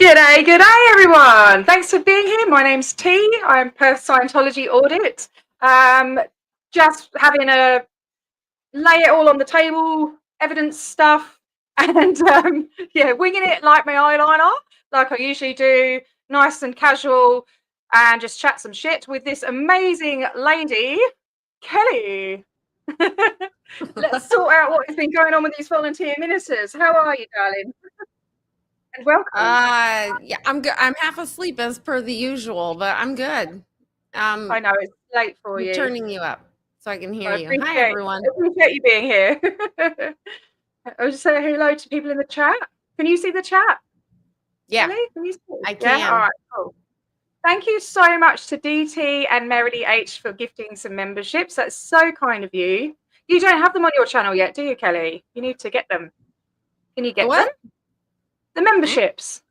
G'day, g'day everyone. Thanks for being here. My name's T. I'm Perth Scientology Audit. Just having a lay it all on the table, evidence stuff, and yeah, winging it like my eyeliner, like I usually do, nice and casual, and just chat some shit with this amazing lady, Kelly. Let's sort out what has been going on with these volunteer ministers. How are you, darling? And welcome. Yeah, I'm good. I'm half asleep as per the usual, but I'm good. I know it's late for I'm you. turning you up so I can hear you. Hi, everyone. I appreciate you being here. I'll just say hello to people in the chat. Can you see the chat? Yeah, Really? Can you see? I can. Yeah? All right, cool. Thank you so much to DT and Merrily H for gifting some memberships. That's so kind of you. You don't have them on your channel yet, do you, Kelly? You need to get them. Can you get them? The memberships.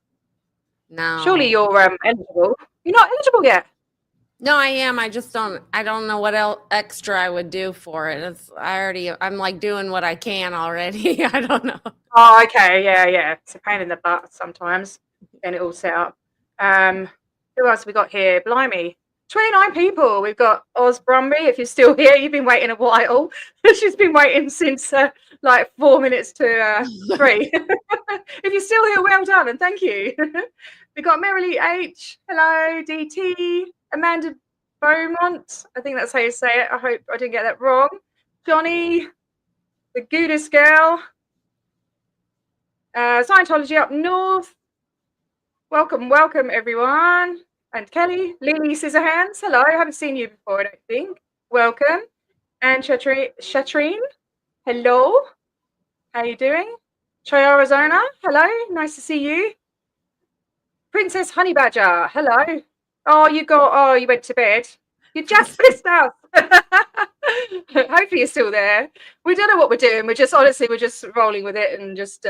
No. Surely you're eligible. You're not eligible yet. No, I am. I just don't. I don't know what extra I would do for it. I'm like doing what I can already. I don't know. Oh, okay. Yeah. It's a pain in the butt sometimes. Getting it all set up. Who else have we got here? Blimey. 29 people. We've got Oz Brumby. If you're still here, you've been waiting a while. She's been waiting since like 4 minutes to 3. If you're still here, well done and thank you. We've got Merrily H. Hello, DT. Amanda Beaumont. I think that's how you say it. I hope I didn't get that wrong. Johnny, the Goodest Girl. Scientology up north. Welcome everyone. And Kelly, Lily Scissorhands, hello. I haven't seen you before, I don't think. Welcome. And Shatrine, hello. How are you doing? Arizona, hello. Nice to see you. Princess Honey Badger, hello. Oh, you went to bed. You just missed us. Hopefully you're still there. We don't know what we're doing. We're just rolling with it and just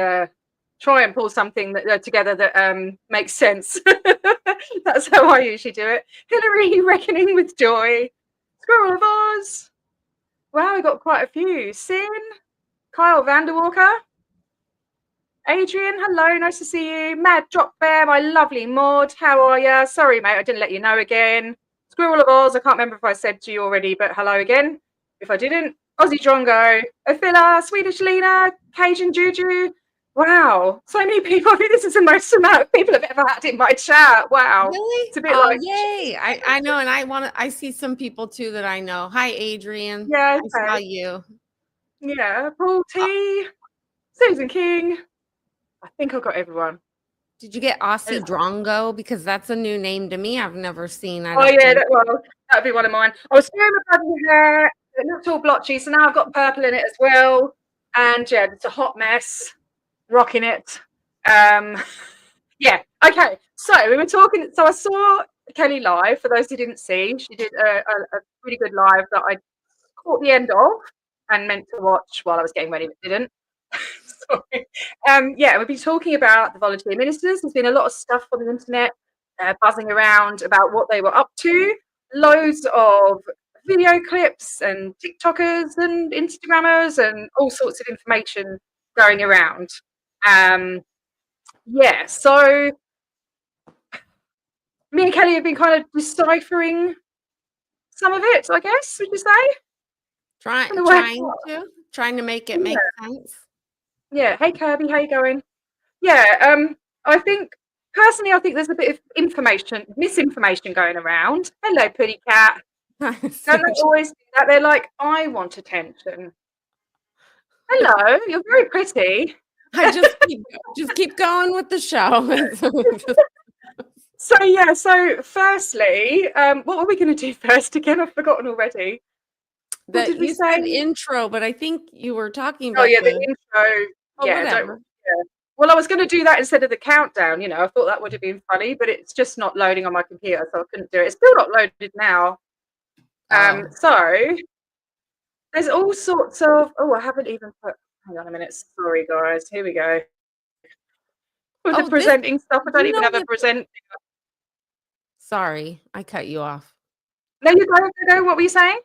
try and pull something together that makes sense. That's how I usually do it. Hillary, Reckoning with Joy. Squirrel of Oz. Wow, we got quite a few. Sin, Kyle Vanderwalker. Adrian, hello, nice to see you. Mad Dropbear, my lovely mod, how are you? Sorry, mate, I didn't let you know again. Squirrel of Oz, I can't remember if I said to you already, but hello again. If I didn't, Aussie Drongo, Ophila, Swedish Lena, Cajun Juju. Wow, so many people. I think this is the most amount of people I've ever had in my chat. Wow. Really? It's a bit like, yay. I know, and I see some people too that I know. Hi, Adrian. yeah, I saw you. Yeah, Paul T, Susan King. I think I've got everyone. Did you get Aussie Drongo? Because that's a new name to me. I've never seen. Yeah, that'd be one of mine. I was doing my bloody hair. It looked all blotchy, so now I've got purple in it as well. And yeah, it's a hot mess. Rocking it. Yeah. Okay. So we were talking. So I saw Kelly live. For those who didn't see, she did a really good live that I caught the end of and meant to watch while I was getting ready, but didn't. Sorry. Yeah, we'll be talking about the volunteer ministers. There's been a lot of stuff on the internet buzzing around about what they were up to. Loads of video clips and TikTokers and Instagrammers and all sorts of information going around. Yeah, so me and Kelly have been kind of deciphering some of it, I guess, would you say? Trying to make it make sense. Yeah. Hey Kirby, how you going? Yeah, I think personally there's a bit of misinformation going around. Hello, pretty cat. Don't they always do that? They're like, I want attention. Hello, you're very pretty. I just keep going with the show. So firstly, what were we going to do first again? I've forgotten already. What did we say? Said intro, but I think you were talking about. Oh yeah, the intro. Whatever. Well, I was going to do that instead of the countdown. You know, I thought that would have been funny, but it's just not loading on my computer, so I couldn't do it. It's still not loaded now. So there's all sorts of. Oh, I haven't even put. Hang on a minute. Sorry, guys. Here we go. With the presenting stuff, I don't even have a present. Sorry, I cut you off. No, you go. What were you saying?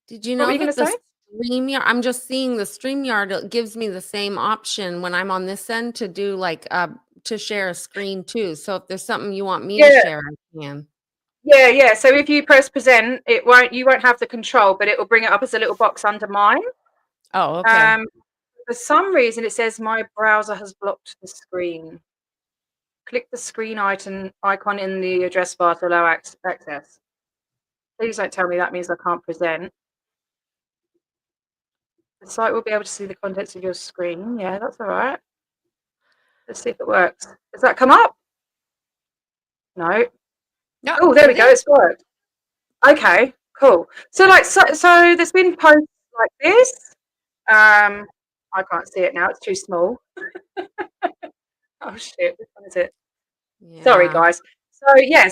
Did you know that the StreamYard? I'm just seeing the StreamYard. It gives me the same option when I'm on this end to do like to share a screen too. So if there's something you want me to Yeah. share, I can. Yeah. So if you press present, you won't have the control, but it will bring it up as a little box under mine. Oh, okay. For some reason, it says my browser has blocked the screen. Click the screen icon in the address bar to allow access. Please don't tell me that means I can't present. The site will be able to see the contents of your screen. Yeah, that's all right. Let's see if it works. Does that come up? No. No, Oh, there we it go. is. It's worked. Okay, cool. So there's been posts like this. I can't see it now. It's too small. Oh shit, which one is it? Sorry, Yeah. guys.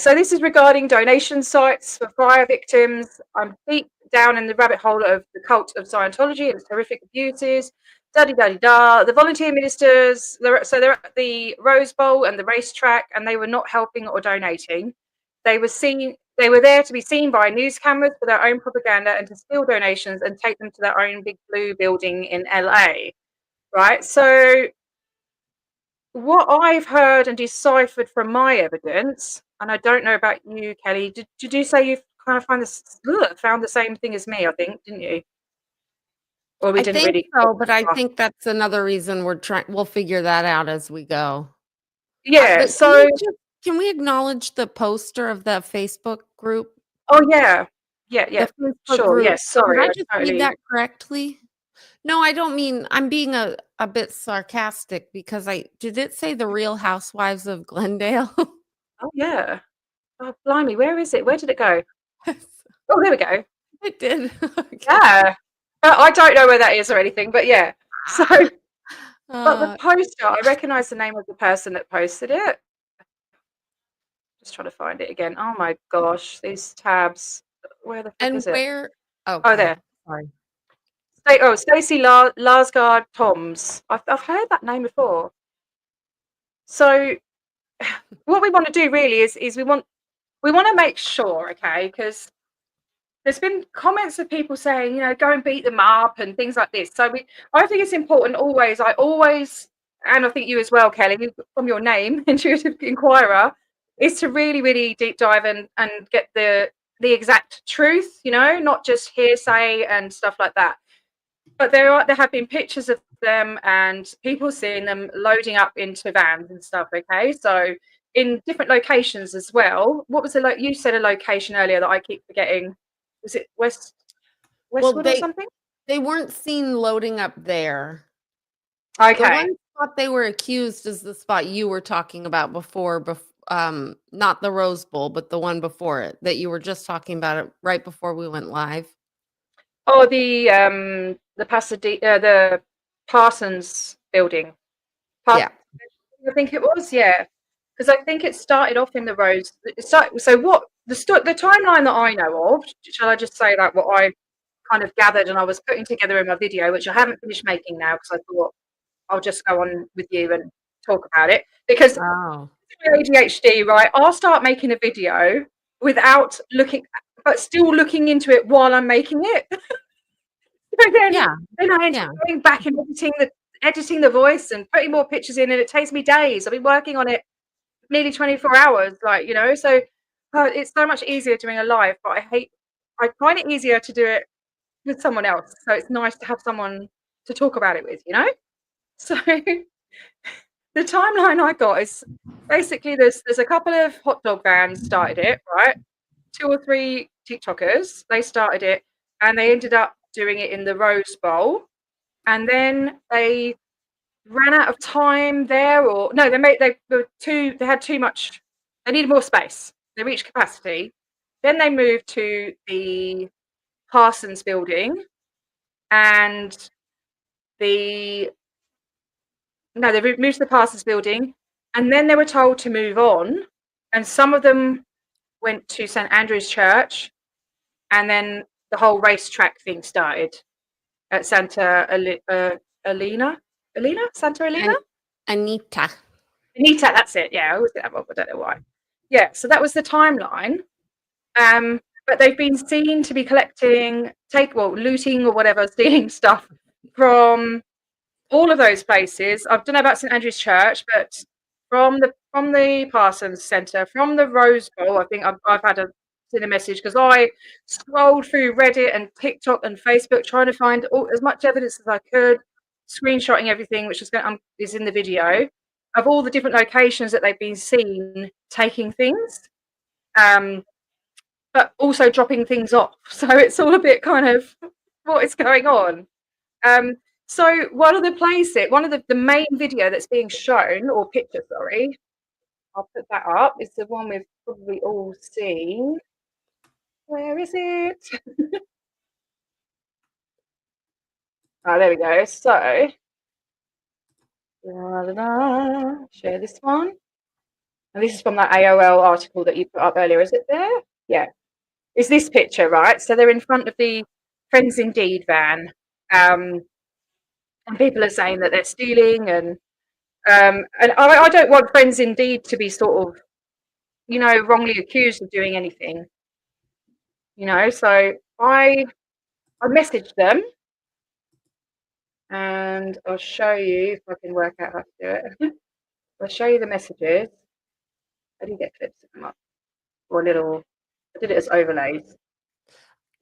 So this is regarding donation sites for fire victims. I'm deep down in the rabbit hole of the cult of Scientology and its horrific abuses. Da-di-da-di-da. The volunteer ministers, they're at the Rose Bowl and the racetrack, and they were not helping or donating. They were there to be seen by news cameras for their own propaganda and to steal donations and take them to their own big blue building in LA. Right? So what I've heard and deciphered from my evidence, and I don't know about you, Kelly, did you say you've kind of found the same thing as me, I think, didn't you? Or we I didn't think really so, but I think that's another reason we'll figure that out as we go. Yeah, But so can we acknowledge the poster of the Facebook group? oh yeah. Yeah, The Facebook sure. group. Yes, Did sorry, I I just read totally that correctly? No, I don't mean I'm being a bit sarcastic because did it say the Real Housewives of Glendale? oh yeah. Oh blimey, where is it? Where did it go? Oh, there we go. It did. Okay. Yeah. I don't know where that is or anything, but yeah. So but the Uh, poster, I recognize the name of the person that posted it. Just trying to find it again. Oh my gosh, these tabs. Where the frick and is it? where Oh, okay, there. sorry. Stacey Larsgaard Toms. I've heard that name before. So what we want to do really is we want to make sure, okay, because there's been comments of people saying, go and beat them up and things like this. So I think it's important always, and I think you as well, Kelly, from your name, Intuitive Inquirer, is to really, really deep dive and get the exact truth, not just hearsay and stuff like that. But there have been pictures of them and people seeing them loading up into vans and stuff, okay? So in different locations as well. What was you said a location earlier that I keep forgetting. Was it Well, Westwood or something? they weren't seen loading up there. The Okay. one spot they were accused is the spot you were talking about before, not the Rose Bowl, but the one before it that you were just talking about it right before we went live. Oh, the Parsons building. Yeah. I think it was, yeah. Because I think it started off in the Rose. So what the timeline that I know of, shall I just say that what I kind of gathered and I was putting together in my video, which I haven't finished making now because I thought I'll just go on with you and talk about it. Because Oh. ADHD, right? I'll start making a video without looking, but still looking into it while I'm making it. Yeah. then I end up going back and editing the voice and putting more pictures in, and it takes me days. I've been working on it nearly 24 hours, so it's so much easier doing a live, but I find it easier to do it with someone else. So it's nice to have someone to talk about it with, So the timeline I got is basically there's a couple of hot dog vans started it, right? 2 or 3 TikTokers, they started it and they ended up doing it in the Rose Bowl. And then they ran out of time there, or no, they had too much, they needed more space. They reached capacity. Then they moved to the Parsons building and they moved to the Parsons building and then they were told to move on. And some of them went to St. Andrew's Church and then the whole racetrack thing started at Santa Elena? Santa Elena? Anita. Anita, that's it. Yeah, I always get that wrong. I don't know why. Yeah, so that was the timeline. But they've been seen to be looting or whatever, stealing stuff from all of those places. I don't know about St. Andrew's Church, but from the Parsons Centre, from the Rose Bowl. I think I've had seen a message because I scrolled through Reddit and TikTok and Facebook trying to find as much evidence as I could, screenshotting everything, which is in the video, of all the different locations that they've been seen taking things, but also dropping things off. So it's all a bit kind of what is going on. So one of the main video that's being shown, or picture, sorry, I'll put that up. It's the one we've probably all seen. Where is it? Oh, there we go. So, share this one. And this is from that AOL article that you put up earlier. Is it there? Yeah. It's this picture, right? So they're in front of the Friends Indeed van. And people are saying that they're stealing, and I don't want Friends Indeed to be sort of, wrongly accused of doing anything. So I messaged them, and I'll show you if I can work out how to do it. I'll show you the messages. I didn't get clips of them up, or I did it as overlays.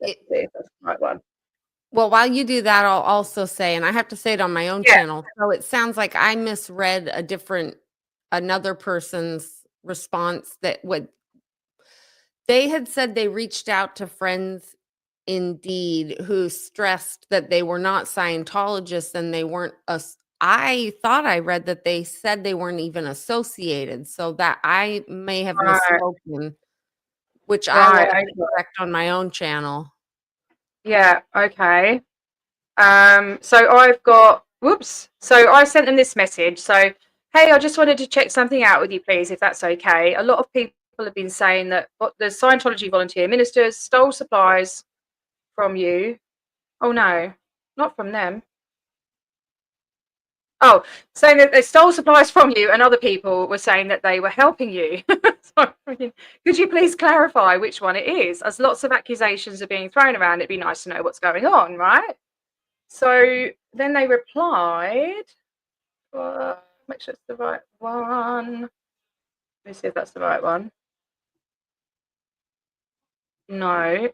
Let's see if that's the right one. Well, while you do that, I'll also say, and I have to say it on my own channel, so it sounds like I misread another person's response that they had said they reached out to Friends Indeed who stressed that they were not Scientologists and they weren't I thought I read that they said they weren't even associated, so that I may have misspoken, which I will correct on my own channel. Yeah, okay. So I've got, whoops. So I sent them this message. So, hey, I just wanted to check something out with you, please, if that's okay. A lot of people have been saying that the Scientology volunteer ministers stole supplies from you. Oh, no, not from them. Oh, saying that they stole supplies from you, and other people were saying that they were helping you. So, could you please clarify which one it is? As lots of accusations are being thrown around, it'd be nice to know what's going on, right? So then they replied, make sure it's the right one. Let me see if that's the right one. No.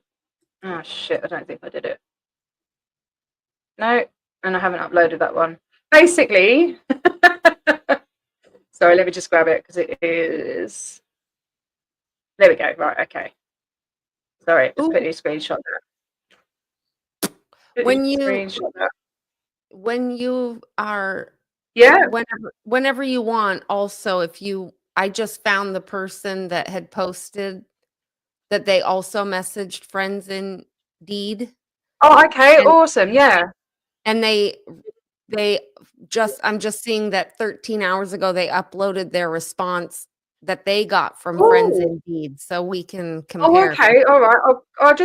Oh, shit, I don't think I did it. No, and I haven't uploaded that one. Basically, sorry, let me just grab it because it is. There we go. Right, okay. Sorry, just put your screenshot there. When you are, whenever you want, also, I just found the person that had posted that they also messaged Friends Indeed. Oh, okay, awesome, yeah. And I'm just seeing that 13 hours ago they uploaded their response that they got from Friends Indeed, so we can compare. Oh, okay, all right. I've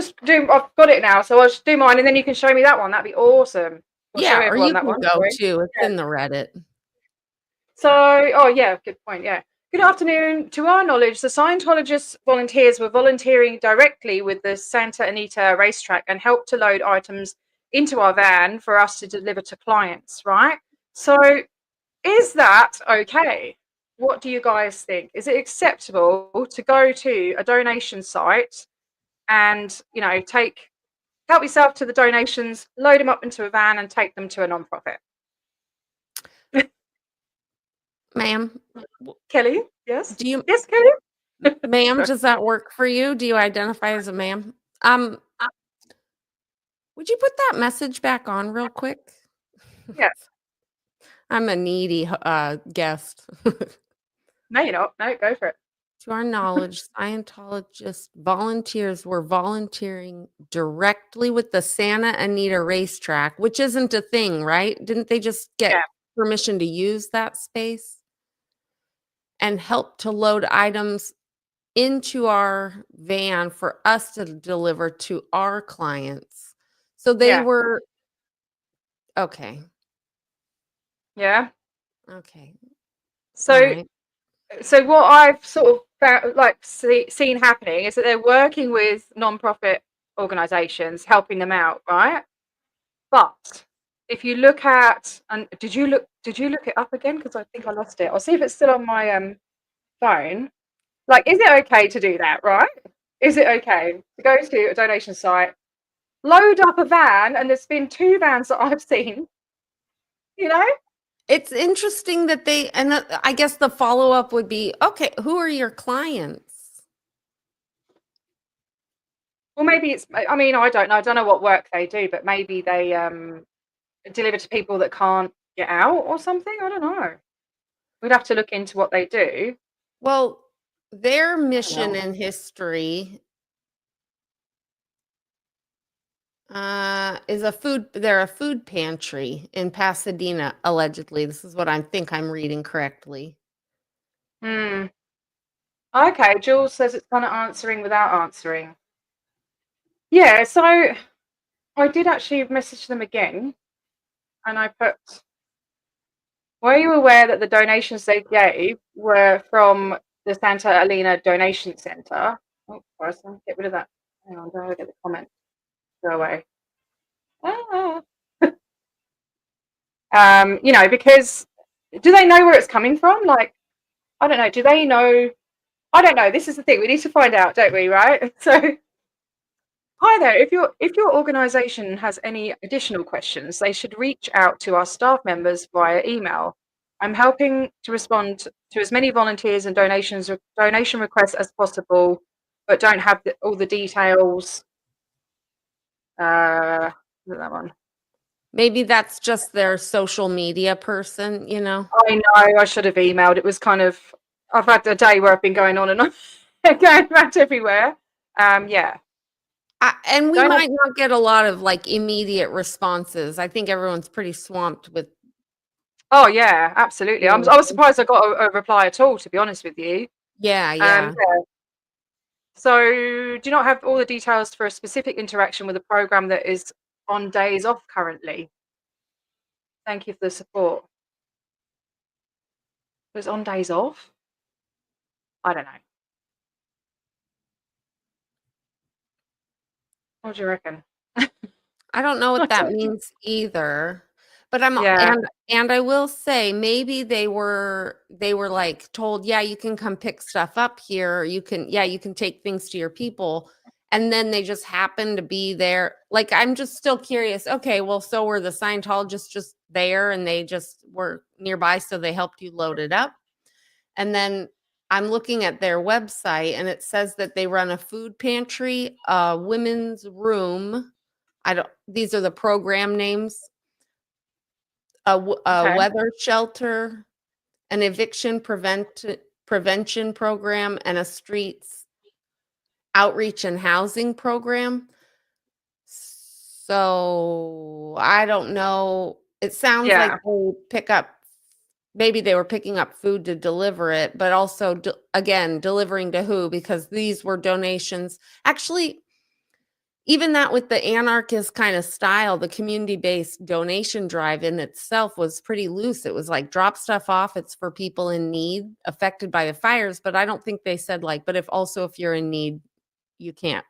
got it now, so I'll just do mine, and then you can show me that one. That'd be awesome. Yeah, or you can go too. It's in the Reddit. So, oh yeah, good point. Yeah. Good afternoon. To our knowledge, the Scientologist volunteers were volunteering directly with the Santa Anita racetrack and helped to load items into our van for us to deliver to clients, right? So, is that okay? What do you guys think? Is it acceptable to go to a donation site and, help yourself to the donations, load them up into a van and take them to a non-profit? Ma'am, Kelly, yes? Yes, Kelly? Ma'am, does that work for you? Do you identify as a ma'am? Would you put that message back on real quick? Yeah. I'm a needy guest. No, you're not. No, go for it. To our knowledge, Scientologist volunteers were volunteering directly with the Santa Anita racetrack, which isn't a thing, right? Didn't they just get permission to use that space? And help to load items into our van for us to deliver to our clients. So they were okay. Yeah. Okay. So what I've sort of found, seen happening is that they're working with non-profit organizations, helping them out, right? But if you look at, and did you look it up again? Because I think I lost it. I'll see if it's still on my phone. Like, is it okay to do that, right? Is it okay to go to a donation site, load up a van, and there's been 2 vans that I've seen, you know? It's interesting that they, and I guess the follow-up would be, okay, who are your clients? Well, maybe it's, I mean, I don't know. I don't know what work they do, but maybe they deliver to people that can't get out or something. I don't know. We'd have to look into what they do. Well, their mission know. and history is they're a food pantry in Pasadena, allegedly. This is what I think I'm reading correctly. Hmm. Okay, Jules says it's kind of answering without answering. Yeah, so I did actually message them again, and I put, were you aware that the donations they gave were from the Santa Elena Donation Center? Oh, Christ, get rid of that. Hang on, don't get the comment. Go away. Ah. You know, because do they know where it's coming from? Like, I don't know. Do they know? I don't know. This is the thing. We need to find out, don't we? Right? So, hi there. If your organisation has any additional questions, they should reach out to our staff members via email. I'm helping to respond to as many volunteers and donation requests as possible, but don't have all the details. That one. Maybe that's just their social media person, you know? I know. I should have emailed. It was kind of. I've had a day where I've been going on and on, going around everywhere. Yeah. And we Don't have, might not get a lot of like immediate responses. I think everyone's pretty swamped with. oh yeah, absolutely. I was surprised I got a reply at all, to be honest with you. Yeah, yeah. Yeah. So do you not have all the details for a specific interaction with a program that is on days off currently? Thank you for the support. It was on days off? I don't know. What do you reckon? I don't know I what that don't know. means either. But Yeah. and I will say maybe they were like told, yeah, you can come pick stuff up here. You can take things to your people. And then they just happened to be there. Like, I'm just still curious. Okay, well, so were the Scientologists just there and they just were nearby, so they helped you load it up? And then I'm looking at their website and it says that they run a food pantry, a women's room. These are the program names. A Okay. weather shelter, an eviction prevention program, and a streets outreach and housing program. So I don't know. It sounds like Yeah. they pick up, maybe they were picking up food to deliver it, but also, again, delivering to who? Because these were donations. Actually, even that with the anarchist kind of style, the community-based donation drive in itself was pretty loose. It was like, drop stuff off. It's for people in need affected by the fires. But I don't think they said like, but if you're in need, you can't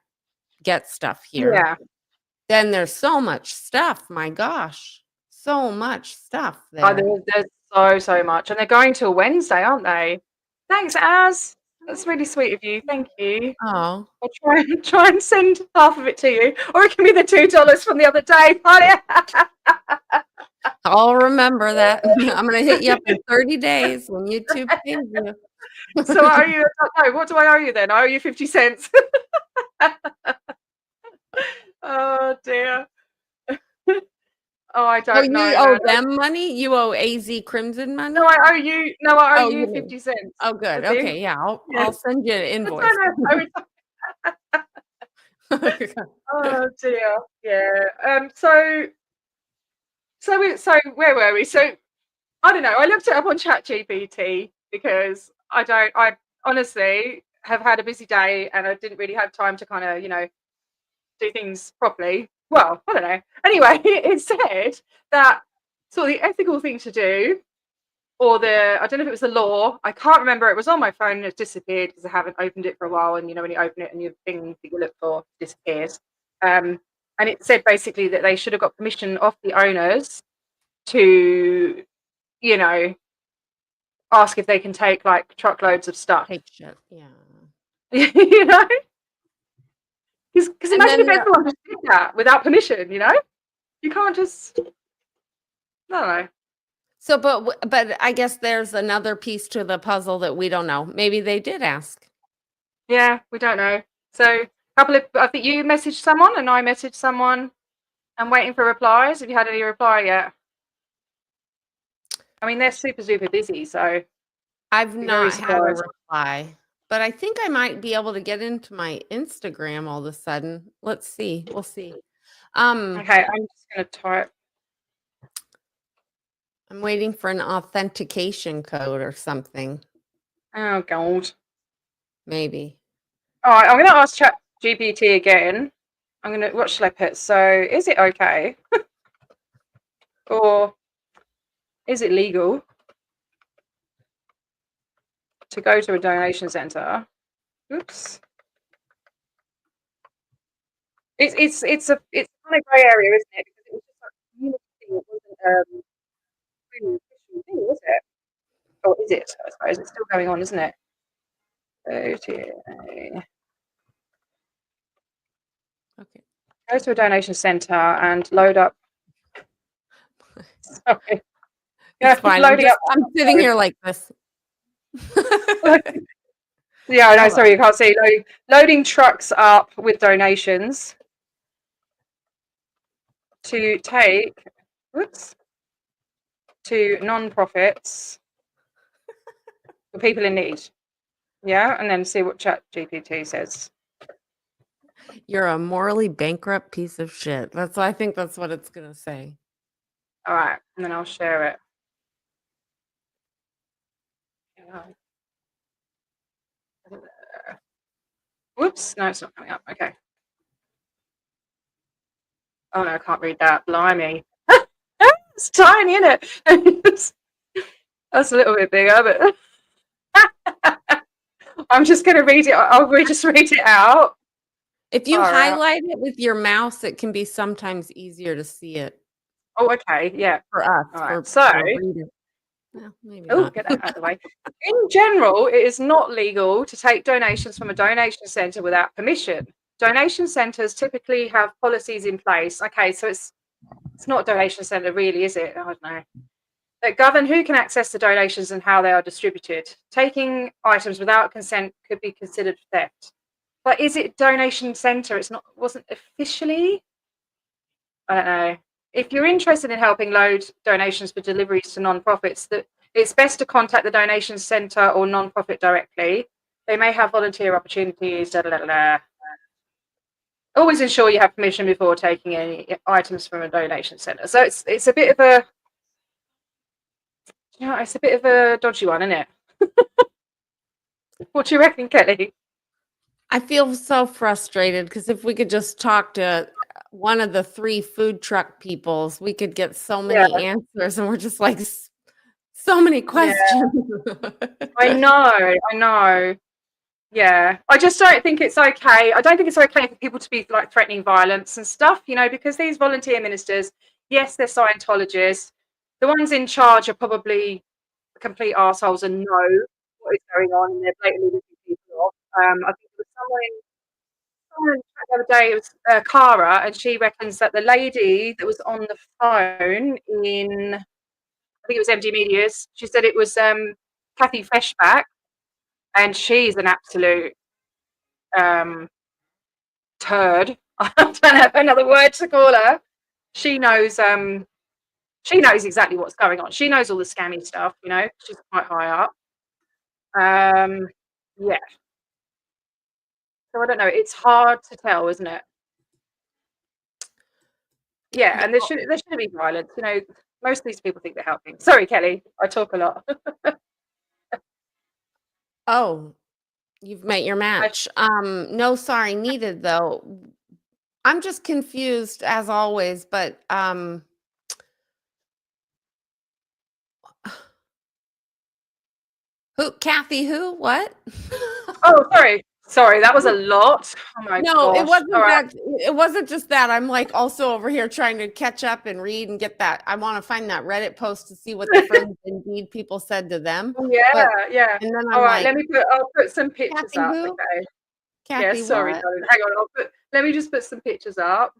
get stuff here. Yeah. Then there's so much stuff. My gosh, so much stuff Oh, there. there's so much. And they're going till Wednesday, aren't they? Thanks, Az. That's really sweet of you. Thank you. Oh, I'll try and send half of it to you. Or it can be the $2 from the other day. I'll remember that. I'm going to hit you up in 30 days when YouTube pays you. So I owe you, no, what do I owe you then? I owe you 50 cents. Oh dear. Oh, I don't know. You owe them money? You owe AZ Crimson money? No, I owe you you 50 cents. Oh, good. I think. Okay, yeah, Yeah. I'll send you an invoice. Oh dear. Yeah. So where were we? So I don't know. I looked it up on ChatGPT because I honestly have had a busy day and I didn't really have time to kind of, do things properly. Well, I don't know. Anyway, it said that sort of the ethical thing to do, or I don't know if it was the law. I can't remember. It was on my phone and it disappeared because I haven't opened it for a while. And when you open it and your thing that you look for disappears. And it said basically that they should have got permission off the owners to, you know, ask if they can take like truckloads of stuff. Take shit. Yeah. You know? Because And imagine if then everyone just did that without permission, you know? You can't just, I don't know. so, but I guess there's another piece to the puzzle that we don't know. Maybe they did ask. Yeah, we don't know. So, I think you messaged someone and I messaged someone. I'm waiting for replies. Have you had any reply yet? I mean, they're super, super busy, so I've be very not had a surprised. reply, but I think I might be able to get into my Instagram all of a sudden. Let's see. We'll see. Okay, I'm just going to type. I'm waiting for an authentication code or something. Oh, God. Maybe. All right, I'm going to ask Chat GPT again. What should I put? So, is it okay? Or is it legal to go to a donation center? Oops. It's kind of grey area, isn't it? Because it was just like a community thing. It wasn't really an official thing, was it? Or is it? I suppose it's still going on, isn't it? Okay. Go to a donation center and load up. Sorry. It's fine. I'm sitting here like this. Yeah, I know. Sorry, you can't see. Loading trucks up with donations to take, to non-profits for people in need. Yeah, and then see what Chat GPT says. You're a morally bankrupt piece of shit. I think that's what it's gonna say. All right, and then I'll share it. Whoops, no, it's not coming up. Okay. Oh no, I can't read that. Blimey. It's tiny, isn't it? That's a little bit bigger, but I'm just going to read it. I'll just read it out. If you highlight it with your mouse, it can be sometimes easier to see it. Oh, okay. Yeah. For us. All right. Well, maybe oh, not. get that out of the way. In general, it is not legal to take donations from a donation center without permission. Donation centers typically have policies in place. Okay, so it's not a donation center, really, is it? I don't know. That govern who can access the donations and how they are distributed. Taking items without consent could be considered theft. But is it donation center? Wasn't officially. I don't know. If you're interested in helping load donations for deliveries to non-profits, it's best to contact the donation center or non-profit directly. They may have volunteer opportunities. Always ensure you have permission before taking any items from a donation center. So it's a bit of a, it's a bit of a dodgy one, isn't it? What do you reckon, Kelly? I feel so frustrated because if we could just talk to one of the 3 food truck peoples, we could get so many answers, and we're just like so many questions. Yeah. I know. Yeah, I just don't think it's okay. I don't think it's okay for people to be like threatening violence and stuff, because these volunteer ministers, yes, they're Scientologists. The ones in charge are probably complete arseholes and know what is going on, and they're blatantly ripping people off. I think it was someone the other day, it was Cara, and she reckons that the lady that was on the phone I think it was MD Media's, she said it was Kathy Freshback, and she's an absolute turd. I don't have another word to call her. She knows exactly what's going on. She knows all the scammy stuff, she's quite high up. Yeah. So I don't know. It's hard to tell, isn't it? Yeah, and there shouldn't be violence. Most of these people think they're helping. Sorry, Kelly, I talk a lot. Oh, you've met your match. No sorry needed though. I'm just confused as always, but who Kathy who? What? Oh, sorry. Sorry, that was a lot. Oh my No, it gosh. All wasn't right. that. It wasn't just that. I'm like also over here trying to catch up and read and get that. I want to find that Reddit post to see what the friends indeed people said to them. Yeah, But yeah. and then All I'm right, like, I'll put some pictures Kathy up, who? okay? Yeah, Kathy sorry, what? darling. Hang on, let me just put some pictures up.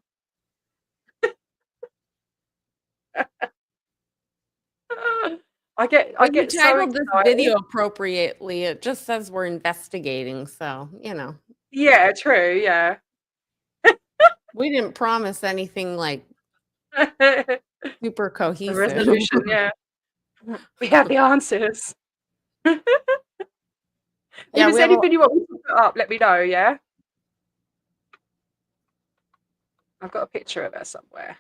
I But you get so titled this excited. video appropriately. It just says we're investigating, so Yeah, true, yeah. we didn't promise anything like The super cohesive. resolution, yeah. We have the answers. If Yeah, there's we have a anything you want me to put up, let me know, yeah? I've got a picture of her somewhere.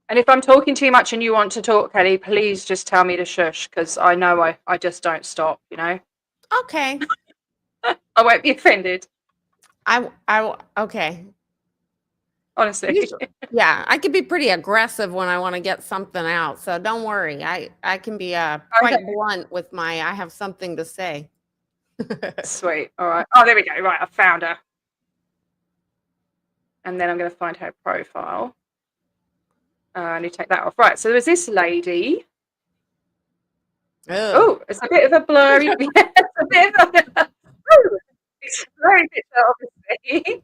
And if I'm talking too much and you want to talk, Kelly, please just tell me to shush, because I know I just don't stop, you know? okay. I won't be offended, Okay. honestly. Yeah, I could be pretty aggressive when I want to get something out. So don't worry. I can be Okay, quite blunt with my I have something to say. sweet. All right. Oh, there we go. Right, I found her. And then I'm going to find her profile. I need to take that off. Right, so there's this lady. Ugh. Oh, it's a bit of a blurry. It's a bit of a, oh, it's a blurry picture, obviously,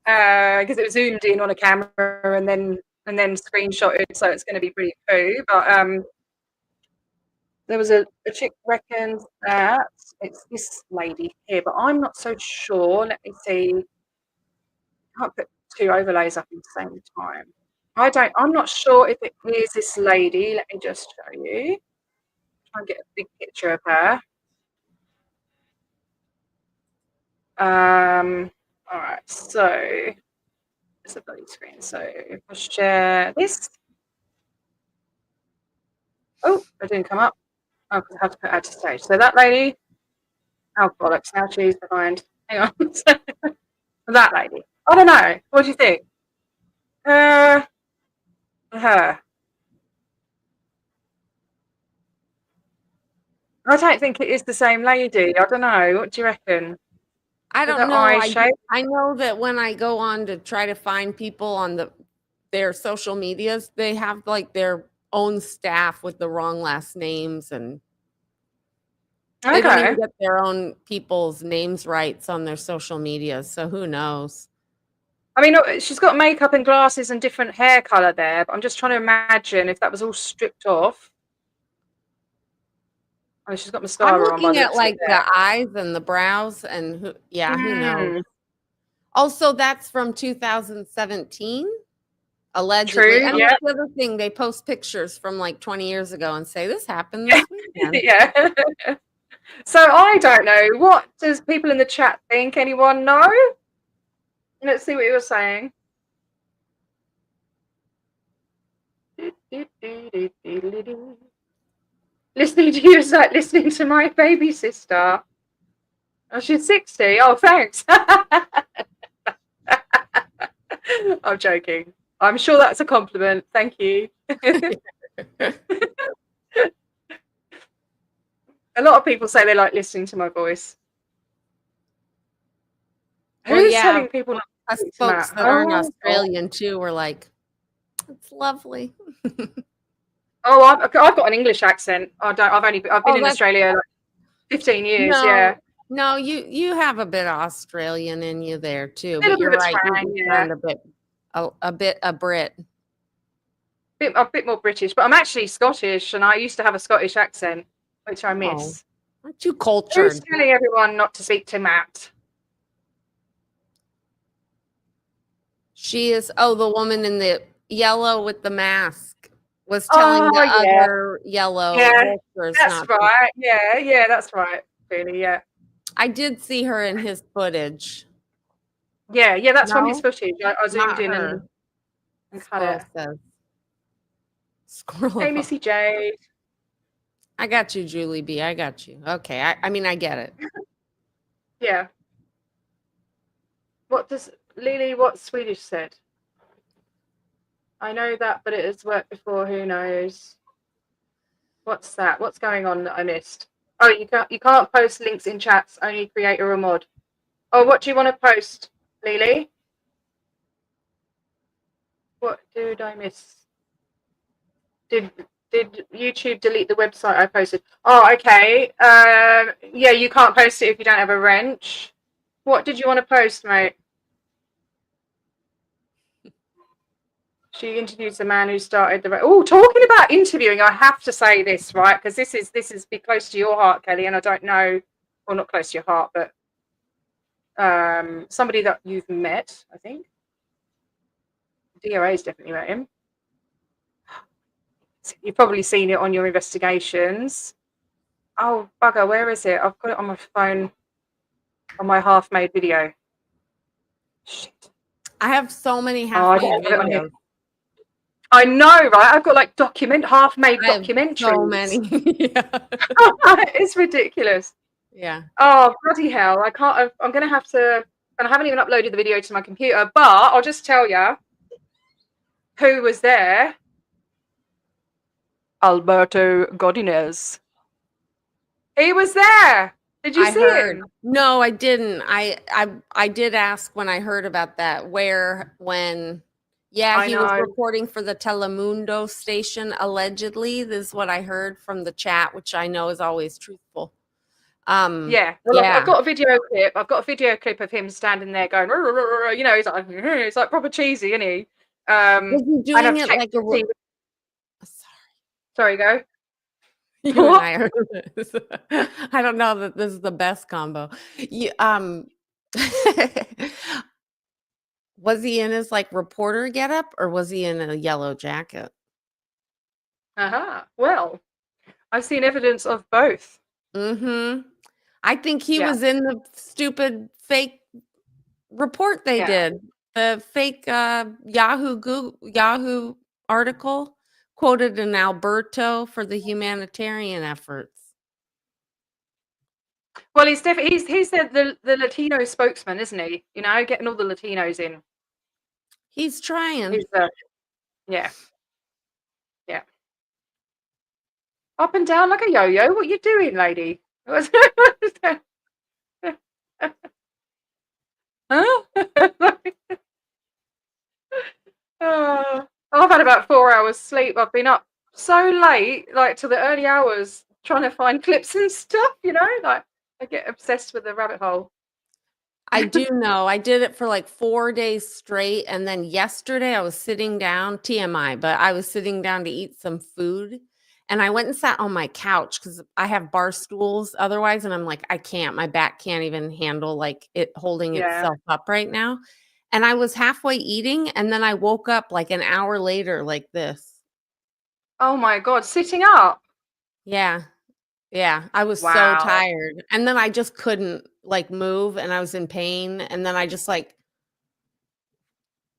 because it was zoomed in on a camera and then screenshotted, so it's going to be pretty poo. But there was a chick reckons that it's this lady here, but I'm not so sure. Let me see. I can't put two overlays up at the same time. I'm not sure if it is this lady. Let me just show you. Try and get a big picture of her. All right, so it's a bloody screen. So if I share this. Oh, it didn't come up. Oh, because I have to put add to stage. So that lady. Oh bollocks! Now she's behind. Hang on. That lady. I don't know. What do you think? Her. I don't think it is the same lady. I don't know. What do you reckon? I With don't her know. eyes shape? I know that when I go on to try to find people on their social medias, they have like their own staff with the wrong last names, and they don't even Okay. get their own people's names rights on their social medias. So who knows? I mean, she's got makeup and glasses and different hair color there, but I'm just trying to imagine if that was all stripped off. Oh, she's got I'm mascara on by looking the at looks of it like the eyes and the brows, and who knows? there. Also, that's from 2017, allegedly. True, And yeah. that's the other thing, they post pictures from like 20 years ago and say this happened this weekend. Yeah. So I don't know. What does people in the chat think? Anyone know? Let's see what you were saying. Listening to you is like listening to my baby sister. Oh, she's 60. Oh, thanks. I'm joking. I'm sure that's a compliment. Thank you. A lot of people say they like listening to my voice. Well, Who's yeah, telling people not to us speak to folks Matt? that aren't Oh, God. Australian too were like, it's lovely. Oh, I've got an English accent. I've been Oh, in that's Australia like 15 years. no, Yeah, no, you have a bit of Australian in you there too, a but little you're bit of right. twang. You Yeah, sound a bit a Brit. a bit more British, but I'm actually Scottish, and I used to have a Scottish accent, which I Oh, miss. aren't you Who's cultured? telling everyone not to speak to Matt? She is, oh, the woman in the yellow with the mask was telling Oh the yeah, other yellow yeah, vultures that's not to. right. Yeah, yeah, that's right. Really, yeah, I did see her in his footage. yeah, yeah. That's from his No, footage. I zoomed not in her. and cut Squirrel it. says. Squirrel. Hey, Missy Jade. I got you, Julie B. I got you. Okay. I mean, I get it. Yeah. What does Lily? What Swedish said? I know that, but it has worked before. Who knows? What's that? What's going on that I missed? Oh, you can't post links in chats, only creator or mod. Oh, what do you want to post, Lily? What did I miss? Did YouTube delete the website I posted? Oh, okay. Yeah, you can't post it if you don't have a wrench. What did you want to post, mate? She interviews the man who started the. Oh, talking about interviewing, I have to say this, right? Because this is be close to your heart, Kelly, and I don't know, well, not close to your heart, but somebody that you've met, I think. DOA's definitely met him. You've probably seen it on your investigations. Oh, bugger, where is it? I've got it on my phone, on my half-made video. Shit. I have so many half-made videos. I know, right? I've got like half-made documentaries. So many. Yeah. It's ridiculous. Yeah. Oh, bloody hell. I'm going to have to, and I haven't even uploaded the video to my computer, but I'll just tell you who was there. Alberto Godinez. He was there. Did you see him? No, I didn't. I did ask when I heard about that, where, when. Yeah, he was reporting for the Telemundo station, allegedly. This is what I heard from the chat, which I know is always truthful. Yeah. Well, yeah. I've got a video clip. I've got a video clip of him standing there going, you know, he's like proper cheesy, isn't he? Was he doing it like a... Sorry, go. You and I heard this. I don't know that this is the best combo. Was he in his like reporter getup, or was he in a yellow jacket? Well, I've seen evidence of both. I think he was in the stupid fake report they did. The fake Yahoo article quoted an Alberto for the humanitarian efforts. Well, he's the Latino spokesman, isn't he? You know, getting all the Latinos in. He's trying. Yeah. Up and down like a yo-yo. What you doing, lady? Huh? I've had about 4 hours sleep. I've been up so late, like to the early hours, trying to find clips and stuff, you know, like I get obsessed with the rabbit hole. I do know. I did it for like 4 days straight. And then yesterday I was sitting down, TMI, but I was sitting down to eat some food. And I went and sat on my couch because I have bar stools otherwise. And I'm like, I can't, my back can't even handle like it holding itself up right now. And I was halfway eating. And then I woke up like an hour later like this. Oh my God, sitting up? Yeah. Yeah. I was so tired. And then I just couldn't like move, and I was in pain. And then I just like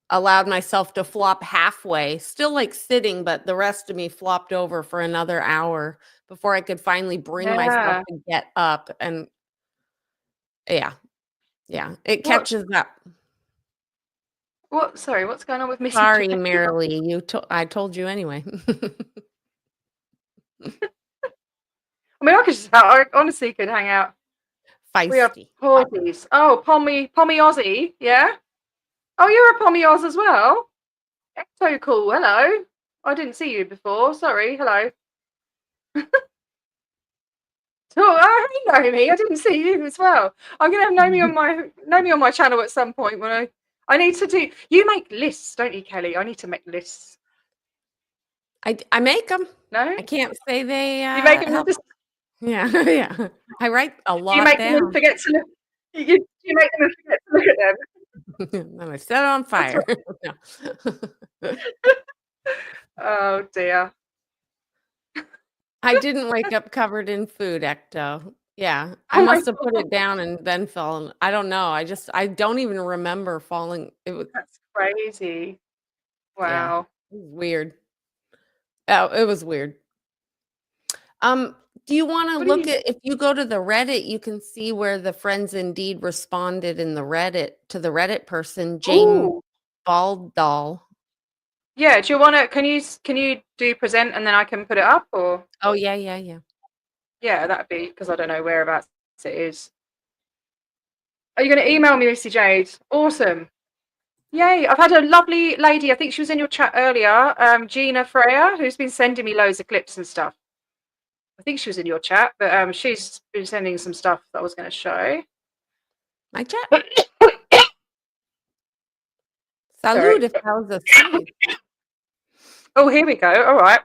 allowed myself to flop halfway, still like sitting, but the rest of me flopped over for another hour before I could finally bring myself to get up. And yeah, it catches up. Sorry, what's going on with me? Sorry, Marilee, I told you anyway. I mean, I honestly could hang out. Feisty. We are Porties. Oh, Pommy Aussie, yeah? Oh, you're a Pommy Oz as well? So cool, hello. I didn't see you before, sorry, hello. Oh, you know me, I didn't see you as well. I'm going to have know me on my channel at some point when I need to do, you make lists, don't you, Kelly? I need to make lists. I make them. No? I can't say they you make them just... Yeah, yeah. I write a lot you make down. them forget to look. You make them forget to look at them. Then I set it on fire. Right. Oh dear. I didn't wake up covered in food, Ecto. Yeah, I must have put it down and then fell. I don't know. I don't even remember falling. That's crazy. Wow. Yeah, it was weird. Oh, it was weird. Do you want to look at, if you go to the Reddit, you can see where the friends indeed responded in the Reddit to the Reddit person, Jane Baldall. Yeah, do you wanna can you do present and then I can put it up, or Oh, yeah. yeah, that'd be because I don't know whereabouts it is. Are you gonna email me, Missy Jade? Awesome. Yay, I've had a lovely lady, I think she was in your chat earlier, Gina Freya, who's been sending me loads of clips and stuff. I think she was in your chat, but she's been sending some stuff that I was gonna show. My chat. Sorry. Salud if that was a sneeze. Oh, here we go. All right.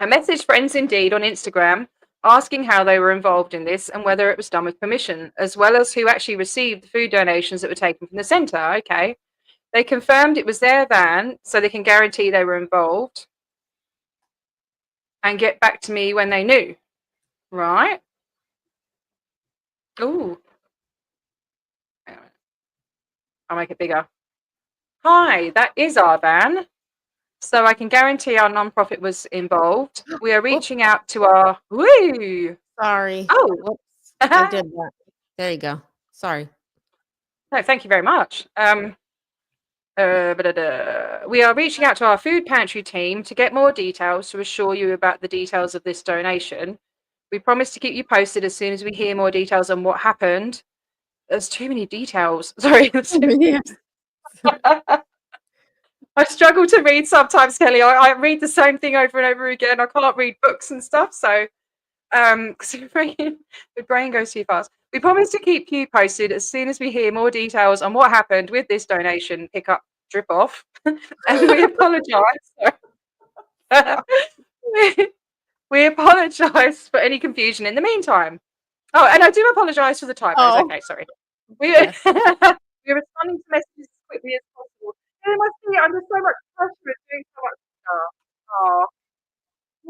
I messaged friends indeed on Instagram asking how they were involved in this and whether it was done with permission, as well as who actually received the food donations that were taken from the centre. Okay. They confirmed it was their van, so they can guarantee they were involved and get back to me when they knew. Right. Ooh. I'll make it bigger. Hi, that is our van. So I can guarantee our non-profit was involved. We are reaching out to our woo. Sorry. Oh, Whoops. I did that. There you go. Sorry. no, thank you very much. We are reaching out to our food pantry team to get more details to assure you about the details of this donation. We promise to keep you posted as soon as we hear more details on what happened. There's too many details. Sorry. Yeah. I struggle to read sometimes, Kelly. I read the same thing over and over again. I can't read books and stuff, so because the brain goes too fast. We promise to keep you posted as soon as we hear more details on what happened with this donation pick up drip off, and we apologise. We apologise for any confusion in the meantime. Oh, and I do apologise for the typos. Oh. Okay, sorry. We Yes. we're responding to messages as quickly as possible. It must be under so much pressure and doing so much stuff. Oh,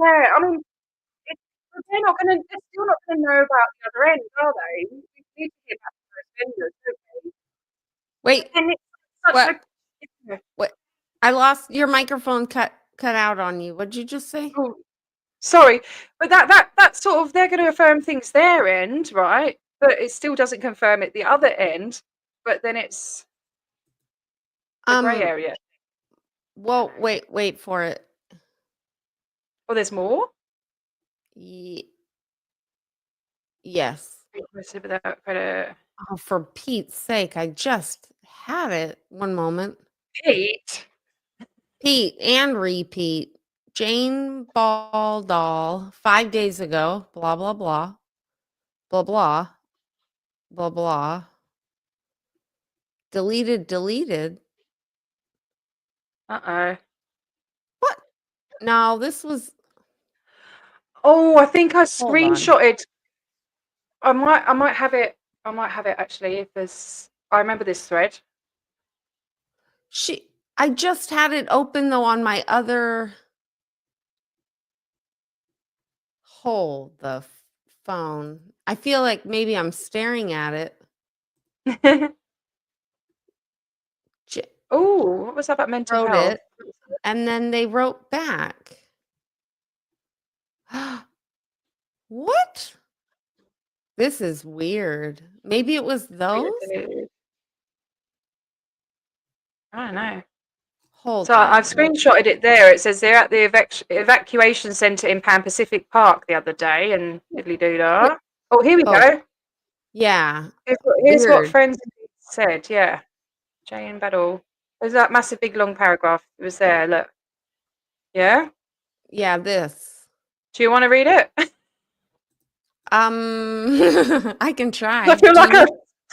yeah. I mean, it's, they're still not gonna know about the other end, are they? We need to hear back from those vendors, don't we? Wait. And it's such What? a What? I lost your microphone. Cut out on you. What'd you just say? oh, sorry, but that sort of they're going to affirm things their end, right? But it still doesn't confirm it the other end. But then it's the grey area. Well, wait for it. Oh, there's more. Yes. Without credit. Oh, for Pete's sake, I just had it. One moment. Pete. Pete and repeat. Jane Baldall, 5 days ago, blah, blah, blah, blah, blah, blah, blah. Deleted. Uh-oh. What? No, this was. Oh, I think I Hold on. screenshotted. I might have it. I might have it actually. If there's, I remember this thread. I just had it open though on my other. Hold the phone. I feel like maybe I'm staring at it. Oh, what was that about mental Wrote health? it, and then they wrote back. What? This is weird. Maybe it was those? I don't know. Hold So on. I've screenshotted it there. It says they're at the evacuation centre in Pan Pacific Park the other day, and diddly doo-dah. Oh, here we go. Yeah. Here's what Weird. friends said. Yeah, Jane Battle. There's that massive big long paragraph. It was there. Look. Yeah. Yeah, this. Do you want to read it? I can try. I feel like I've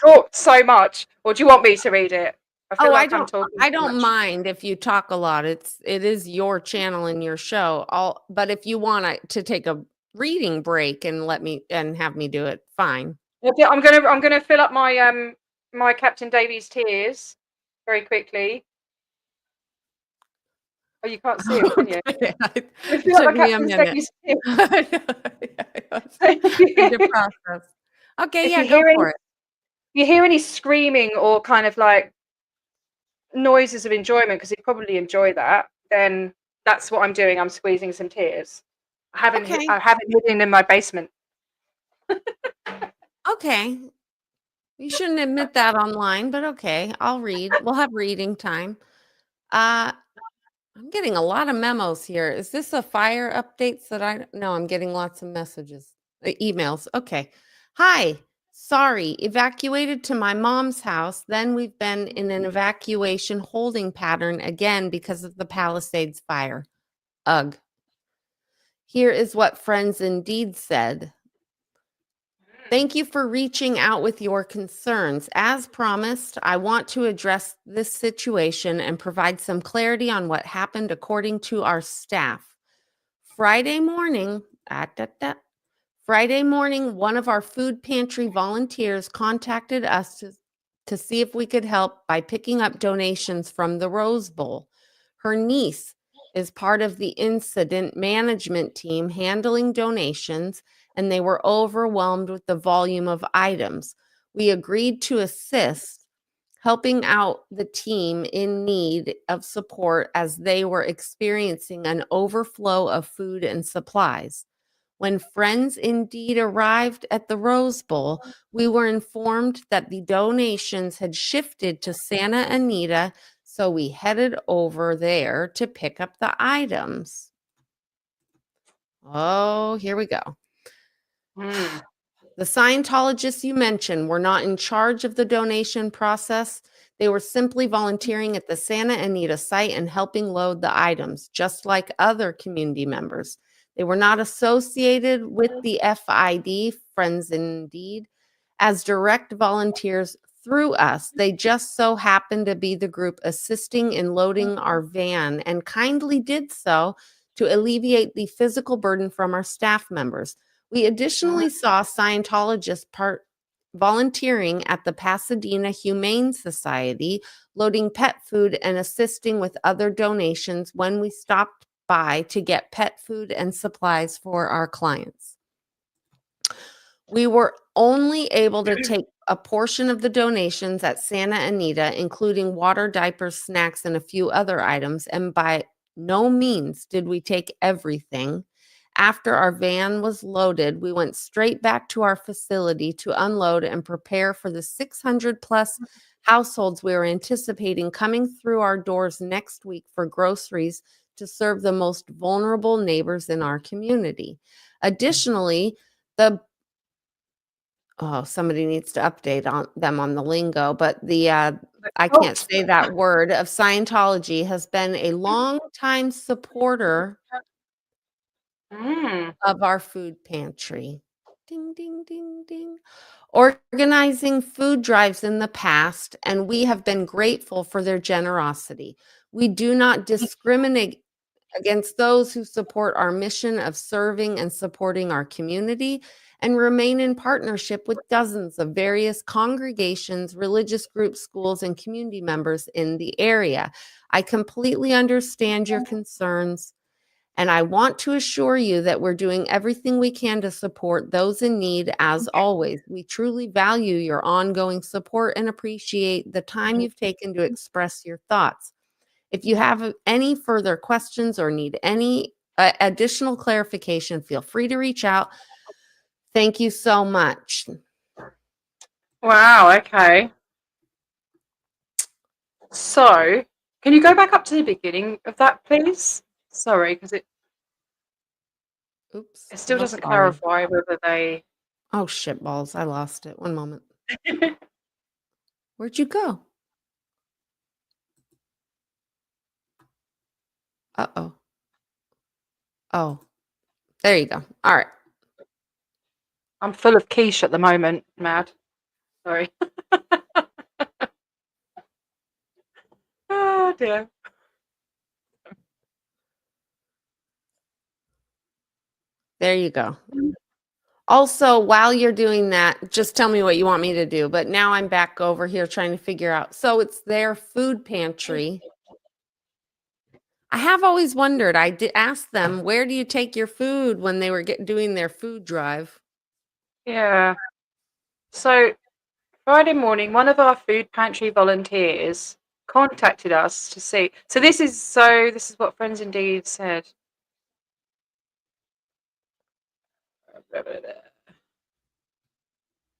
talked so much. Or do you want me to read it? I feel like I'm talking. I don't mind if you talk a lot. It is your channel and your show. But if you want to take a reading break and have me do it, fine. I'm gonna fill up my my Captain Davies tears very quickly. Oh, you can't see it, can you? It took me a minute. To process. Okay, yeah, go for it. If you hear any screaming or kind of like noises of enjoyment, because you probably enjoy that, then that's what I'm doing. I'm squeezing some tears. I haven't hidden in my basement. Okay. You shouldn't admit that online, but okay, I'll read. We'll have reading time. I'm getting a lot of memos here. Is this a fire updates that I no, I'm getting lots of messages, emails. Okay. Hi. Sorry, evacuated to my mom's house. Then we've been in an evacuation holding pattern again because of the Palisades fire. Ugh. Here is what Friends Indeed said. Thank you for reaching out with your concerns. As promised, I want to address this situation and provide some clarity on what happened according to our staff. Friday morning, Friday morning, one of our food pantry volunteers contacted us to see if we could help by picking up donations from the Rose Bowl. Her niece is part of the incident management team handling donations, and they were overwhelmed with the volume of items. We agreed to assist, helping out the team in need of support as they were experiencing an overflow of food and supplies. When Friends Indeed arrived at the Rose Bowl, we were informed that the donations had shifted to Santa Anita, so we headed over there to pick up the items. Oh, here we go. Mm. The Scientologists you mentioned were not in charge of the donation process. They were simply volunteering at the Santa Anita site and helping load the items, just like other community members. They were not associated with the FID, Friends Indeed, as direct volunteers through us. They just so happened to be the group assisting in loading our van and kindly did so to alleviate the physical burden from our staff members. We additionally saw Scientologists volunteering at the Pasadena Humane Society, loading pet food and assisting with other donations when we stopped by to get pet food and supplies for our clients. We were only able to take a portion of the donations at Santa Anita, including water, diapers, snacks, and a few other items, and by no means did we take everything. After our van was loaded, we went straight back to our facility to unload and prepare for the 600 plus households we were anticipating coming through our doors next week for groceries to serve the most vulnerable neighbors in our community. Additionally, somebody needs to update on them on the lingo, but I can't say that word of Scientology has been a long-time supporter of our food pantry. Ding, ding, ding, ding. Organizing food drives in the past, and we have been grateful for their generosity. We do not discriminate against those who support our mission of serving and supporting our community and remain in partnership with dozens of various congregations, religious groups, schools, and community members in the area. I completely understand your concerns. And I want to assure you that we're doing everything we can to support those in need as always. We truly value your ongoing support and appreciate the time you've taken to express your thoughts. If you have any further questions or need any additional clarification, feel free to reach out. Thank you so much. Wow, okay. So, can you go back up to the beginning of that, please? Sorry, because it still doesn't clarify whether they... Oh, shit balls. I lost it. One moment. Where'd you go? Uh-oh. Oh, there you go. All right. I'm full of quiche at the moment, Mad. Sorry. Oh, dear. There you go. Also, while you're doing that, just tell me what you want me to do. But now I'm back over here trying to figure out. So it's their food pantry. I have always wondered. I did ask them, where do you take your food when they were doing their food drive? Yeah. So, Friday morning, one of our food pantry volunteers contacted us to see. So this is what Friends Indeed said.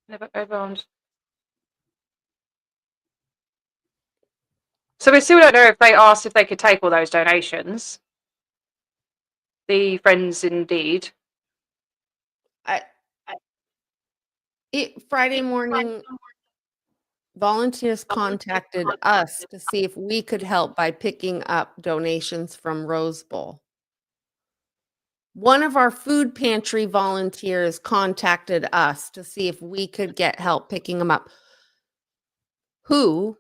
Never overwhelmed. So we still don't know if they asked if they could take all those donations. The Friends Indeed. Friday morning, volunteers contacted us to see if we could help by picking up donations from Rose Bowl. One of our food pantry volunteers contacted us to see if we could get help picking them up. So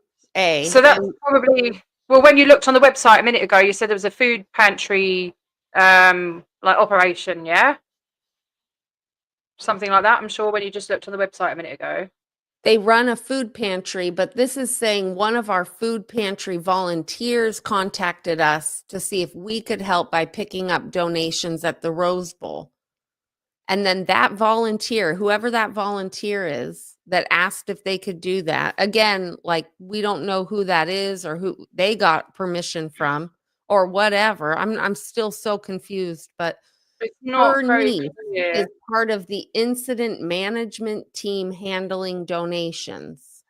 that's probably, well, when you looked on the website a minute ago, you said there was a food pantry like operation, yeah? Something like that, I'm sure, when you just looked on the website a minute ago. They run a food pantry, but this is saying one of our food pantry volunteers contacted us to see if we could help by picking up donations at the Rose Bowl. And then that volunteer, whoever that volunteer is, that asked if they could do that, again, like, we don't know who that is or who they got permission from or whatever. I'm still so confused, but it's not her very niece clear. is part of the incident management team handling donations.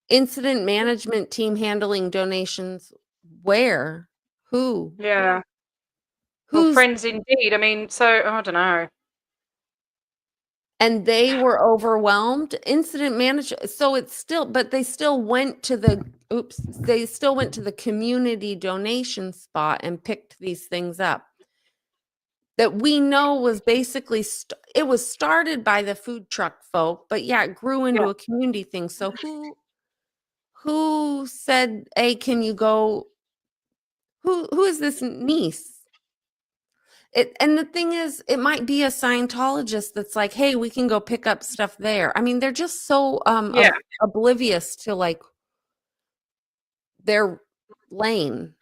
Incident management team handling donations where? Who? Yeah. Well, Friends Indeed. I mean, so I don't know. And they were overwhelmed. Incident manager. So it's still, but they still went to the they still went to the community donation spot and picked these things up. That we know was basically it was started by the food truck folk, but yeah, it grew into a community thing. So who said, "Hey, can you go?" Who is this niece? And the thing is, it might be a Scientologist that's like, "Hey, we can go pick up stuff there." I mean, they're just so oblivious to like their lane.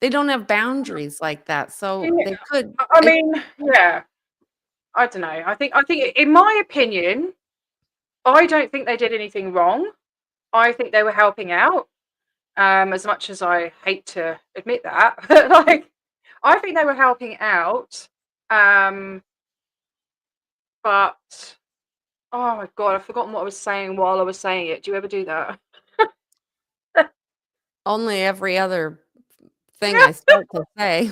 They don't have boundaries like that, so they could. I mean, yeah. I don't know. I think, in my opinion, I don't think they did anything wrong. I think they were helping out. As much as I hate to admit that, but like, I think they were helping out. But oh my god, I've forgotten what I was saying while I was saying it. Do you ever do that? Only every other thing I start to say.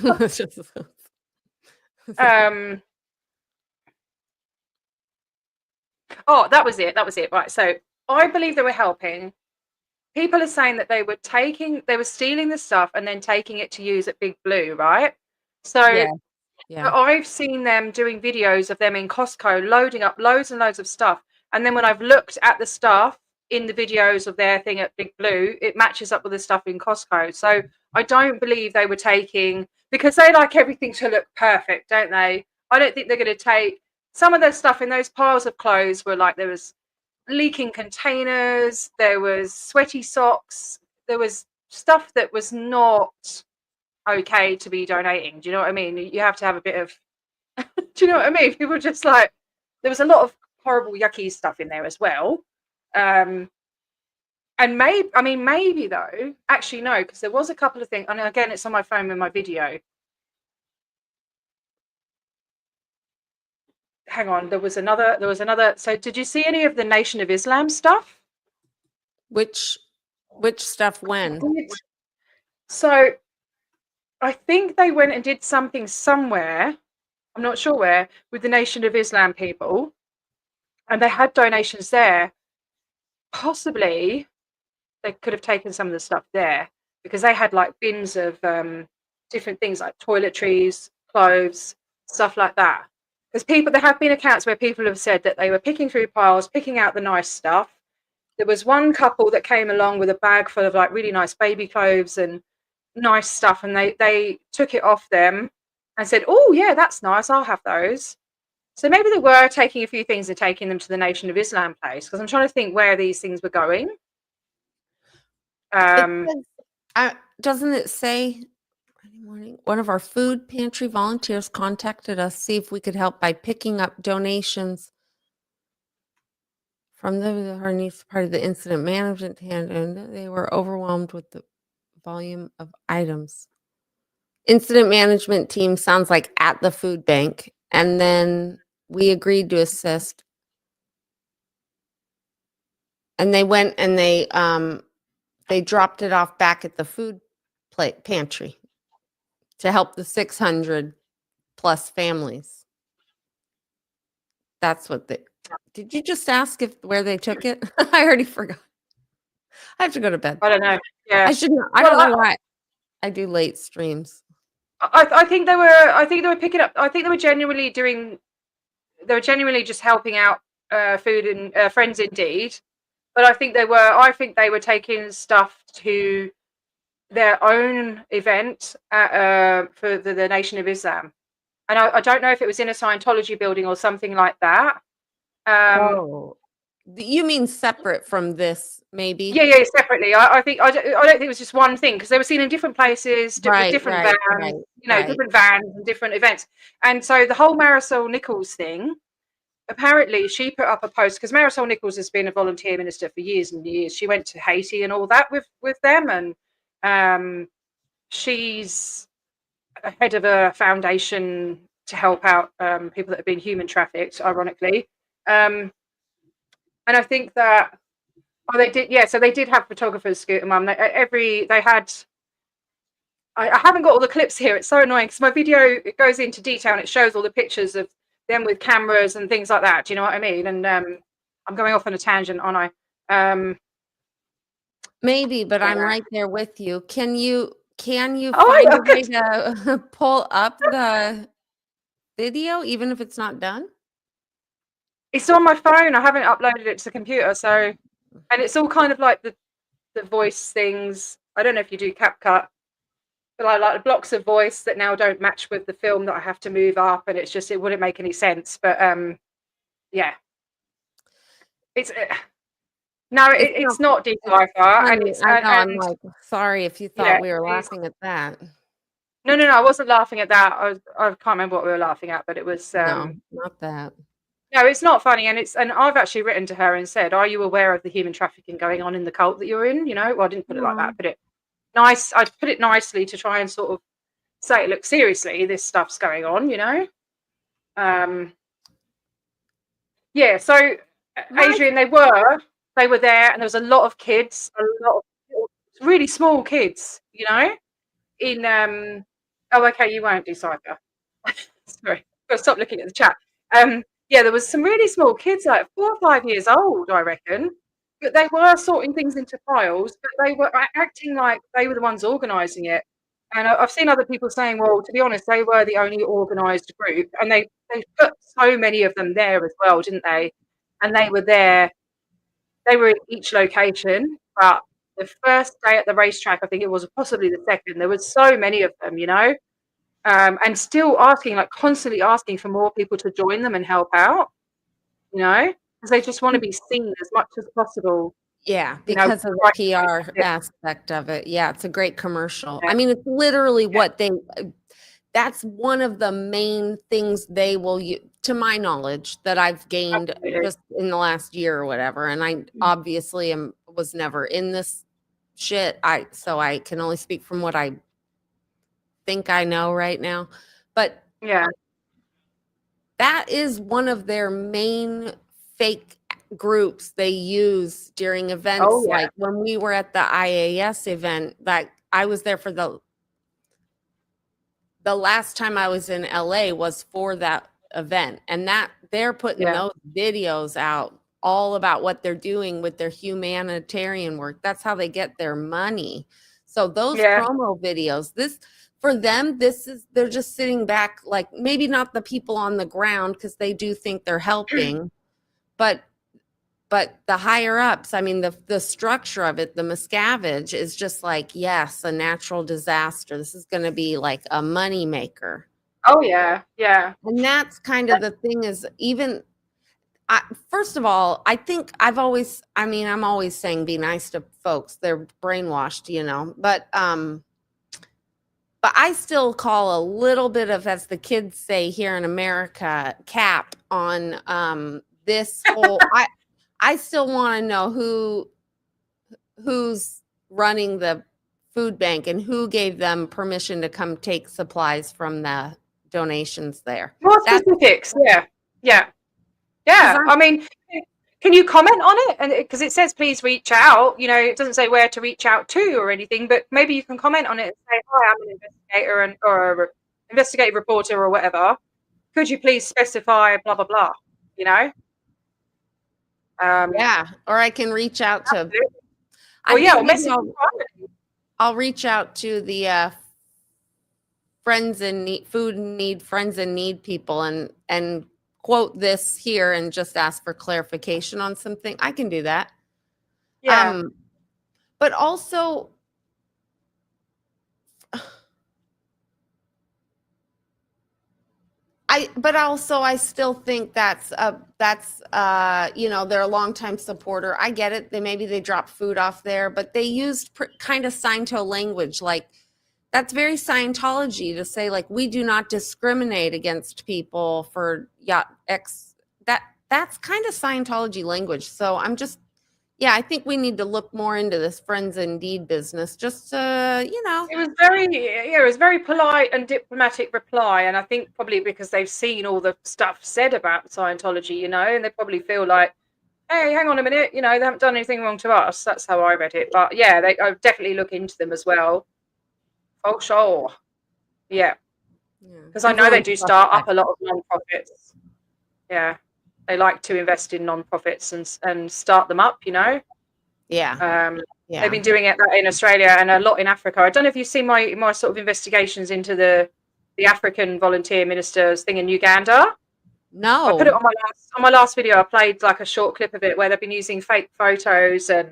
Oh, that was it. Right. So I believe they were helping. People are saying that they were stealing the stuff and then taking it to use at Big Blue, right? So yeah. I've seen them doing videos of them in Costco loading up loads and loads of stuff. And then when I've looked at the stuff in the videos of their thing at Big Blue, it matches up with the stuff in Costco. So I don't believe they were taking, because they like everything to look perfect, don't they? I don't think they're going to take some of their stuff in those piles of clothes were like, there was leaking containers, there was sweaty socks, there was stuff that was not okay to be donating. Do you know what I mean? You have to have a bit of do you know what I mean? People just like, there was a lot of horrible yucky stuff in there as well. And maybe though, actually no, because there was a couple of things, and again, it's on my phone in my video. Hang on, there was another. So did you see any of the Nation of Islam stuff? Which stuff when? So I think they went and did something somewhere, I'm not sure where, with the Nation of Islam people, and they had donations there. Possibly they could have taken some of the stuff there, because they had like bins of different things like toiletries, clothes, stuff like that. Because there have been accounts where people have said that they were picking through piles, picking out the nice stuff. There was one couple that came along with a bag full of like really nice baby clothes and nice stuff, and they took it off them and said, "Oh yeah, that's nice, I'll have those." So maybe they were taking a few things and taking them to the Nation of Islam place, because I'm trying to think where these things were going. Doesn't it say Friday morning, one of our food pantry volunteers contacted us to see if we could help by picking up donations from her niece, part of the incident management hand, and they were overwhelmed with the volume of items. Incident management team sounds like at the food bank, and then we agreed to assist. And they went and they they dropped it off back at the food pantry to help the 600 plus families. That's what they. Did you just ask where they took it? I already forgot. I have to go to bed. I don't know. Yeah. I shouldn't. I don't know why I do late streams. I think they were picking up. I think they were genuinely just helping out food and Friends Indeed. But I think they were taking stuff to their own event for the Nation of Islam. And I don't know if it was in a Scientology building or something like that. Oh, you mean separate from this, maybe? Yeah, separately. I don't think it was just one thing, because they were seen in different places, different vans, different vans and different events. And so the whole Marisol Nichols thing, apparently she put up a post, because Marisol Nichols has been a volunteer minister for years and years. She went to Haiti and all that with them, and she's head of a foundation to help out people that have been human trafficked, ironically. And I think that they did, yeah. So they did have photographers, Scooter Mum. They had. I haven't got all the clips here. It's so annoying because my video, it goes into detail and it shows all the pictures of them with cameras and things like that. Do you know what I mean? And I'm going off on a tangent, aren't I? Maybe, but I'm right there with you. Can you find a way to pull up the video, even if it's not done? It's on my phone. I haven't uploaded it to the computer, so, and it's all kind of like the voice things. I don't know if you do CapCut, but I like blocks of voice that now don't match with the film that I have to move up, and it's just, it wouldn't make any sense. But yeah, it's no, it's not deep Wi-Fi, and it's. I'm like, sorry if you thought we were laughing at that. No, I wasn't laughing at that. I can't remember what we were laughing at, but it was. No, not that. No, it's not funny, and I've actually written to her and said, "Are you aware of the human trafficking going on in the cult that you're in?" You know, well, I didn't put it like that, but I put it nicely to try and sort of say, "Look, seriously, this stuff's going on," you know. Yeah. So, Adrian, they were there, and there was a lot of kids, really small kids, you know. In oh, okay, you won't decipher. Sorry, got to stop looking at the chat. Yeah, there was some really small kids, like 4 or 5 years old, I reckon. But they were sorting things into piles, but they were acting like they were the ones organising it. And I've seen other people saying, well, to be honest, they were the only organised group. And they put so many of them there as well, didn't they? And they were there. They were in each location. But the first day at the racetrack, I think it was possibly the second, there was so many of them, you know. And still asking, like constantly asking for more people to join them and help out, you know, because they just want to be seen as much as possible. Yeah, because of the PR aspect of it. Yeah, it's a great commercial. I mean, it's literally what that's one of the main things they will use, to my knowledge, that I've gained just in the last year or whatever. And I obviously was never in this shit. So I can only speak from what I think I know right now. But yeah, that is one of their main fake groups they use during events. Like when we were at the IAS event, like I was there for the last time I was in LA was for that event, and that they're putting those videos out all about what they're doing with their humanitarian work. That's how they get their money. So those promo videos, for them, they're just sitting back, like maybe not the people on the ground, because they do think they're helping, but the higher ups, I mean, the structure of it, the Miscavige is just like, yes, a natural disaster. This is going to be like a money maker. Oh yeah, yeah. And that's kind of the thing is, even first of all, I think I'm always saying be nice to folks. They're brainwashed, you know, but I still call a little bit of, as the kids say here in America, cap on this whole. I still want to know who's running the food bank and who gave them permission to come take supplies from the donations there. More specifics, yeah. I mean, Can you comment on it? And because it says please reach out, it doesn't say where to reach out to or anything, but maybe you can comment on it and say, hi, I'm an investigator or an investigative reporter or whatever. Could you please specify blah blah blah? Yeah, or I can reach out to. Absolutely. I Well, yeah, think or maybe message I'll reach out to the friends in need, food in need, friends in need people, and quote this here and just ask for clarification on something. I can do that. Yeah. But also, I still think that's they're a longtime supporter. I get it. Maybe they dropped food off there, but they used kind of Scientology language, like that's very Scientology to say, like, we do not discriminate against people for that's kind of Scientology language. So I think we need to look more into this Friends Indeed business. Just It was very polite and diplomatic reply, and I think probably because they've seen all the stuff said about Scientology, and they probably feel like, hey, hang on a minute, they haven't done anything wrong to us. That's how I read it. But yeah, I definitely look into them as well. Oh, sure. Yeah. Because I know they do start up a lot of non-profits. Yeah. They like to invest in non-profits and start them up, Yeah. They've been doing it in Australia and a lot in Africa. I don't know if you've seen my sort of investigations into the African volunteer ministers thing in Uganda. No. I put it on my last video. I played like a short clip of it where they've been using fake photos and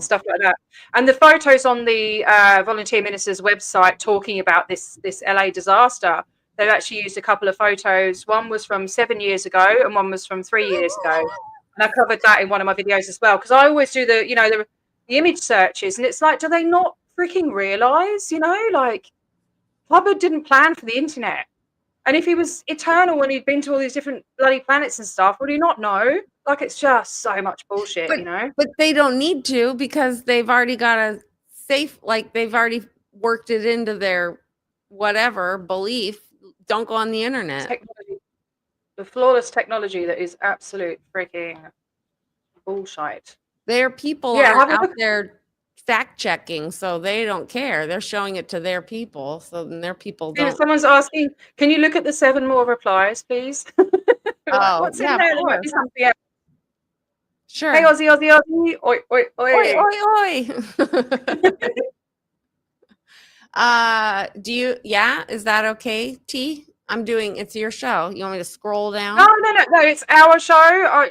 stuff like that. And the photos on the volunteer ministers website talking about this LA disaster, they've actually used a couple of photos. One was from 7 years ago and one was from 3 years ago. And I covered that in one of my videos as well, because I always do the image searches, and it's like, do they not freaking realize, like Hubbard didn't plan for the internet. And if he was eternal and he'd been to all these different bloody planets and stuff, would he not know? Like, it's just so much bullshit, But they don't need to, because they've already got a safe, like they've already worked it into their whatever belief. Don't go on the internet. Technology, the flawless technology that is absolute freaking bullshit. Their people aren't out there fact checking, so they don't care. They're showing it to their people, so then their people don't. Someone's asking, can you look at the 7 more replies, please? What's in there? There might be something else. Sure. Hey, Aussie, Aussie, Aussie. Oi, oi, oi. Oi, oi, oi. Is that okay, T? It's your show. You want me to scroll down? No, it's our show.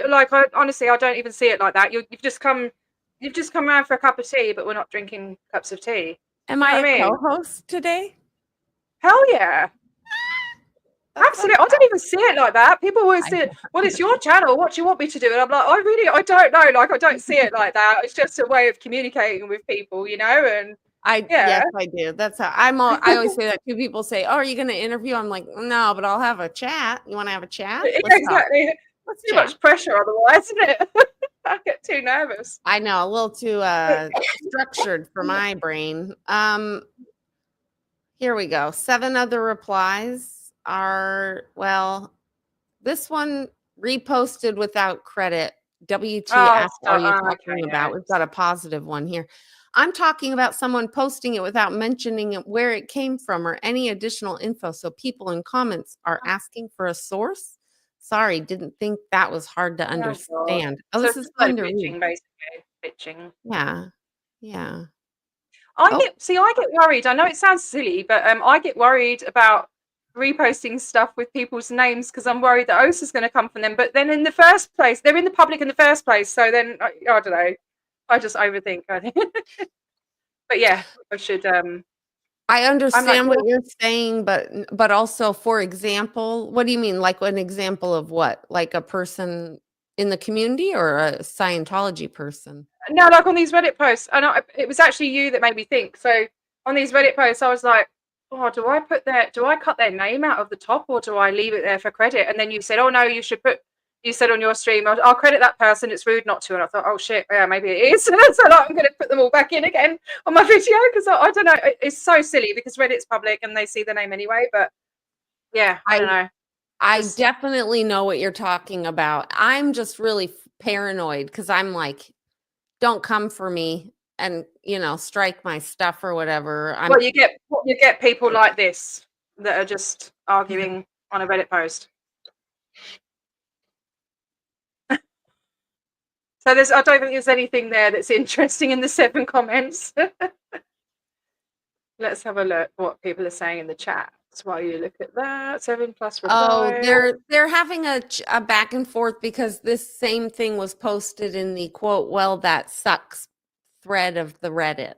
Honestly, I don't even see it like that. You've just come around for a cup of tea, but we're not drinking cups of tea. Am I a co-host today? Hell yeah. Absolutely. I don't even see it like that. People always say, well, it's your channel. What do you want me to do? And I'm like, I don't know. Like, I don't see it like that. It's just a way of communicating with people, and yes, I do. That's how I always say that too. People say, oh, are you going to interview? I'm like, no, but I'll have a chat. You want to have a chat? Exactly. That's too much pressure otherwise, isn't it? I get too nervous. I know, a little too structured for my brain. Here we go. 7 other replies are, this one reposted without credit. WT asked, are you talking about? We've got a positive one here. I'm talking about someone posting it without mentioning where it came from or any additional info. So people in comments are asking for a source. Sorry, didn't think that was hard to understand. So this is fun to read. Basically, pitching. Yeah. I get worried. I know it sounds silly, but I get worried about reposting stuff with people's names because I'm worried that OSA is going to come from them. But then in the first place, they're in the public in the first place. So then I don't know. I just overthink, I think. But yeah, I should. I understand what you're saying, but also, for example, what do you mean? Like an example of what? Like a person in the community or a Scientology person? No, like on these Reddit posts. And it was actually you that made me think. So on these Reddit posts, I was like, oh, do I cut their name out of the top or do I leave it there for credit? And then you said, oh no, you said on your stream, I'll credit that person. It's rude not to. And I thought, oh shit, yeah, maybe it is. So like, I'm going to put them all back in again on my video because I don't know. It's so silly because Reddit's public and they see the name anyway. But yeah, I don't know. I definitely know what you're talking about. I'm just really paranoid because I'm like, don't come for me and, strike my stuff or whatever. Well, you get people like this that are just arguing on a Reddit post. So I don't think there's anything there that's interesting in the 7 comments. Let's have a look what people are saying in the chat while you look at that. 7+ Oh, replies. they're having a back and forth because this same thing was posted in the quote, well, that sucks thread of the Reddit.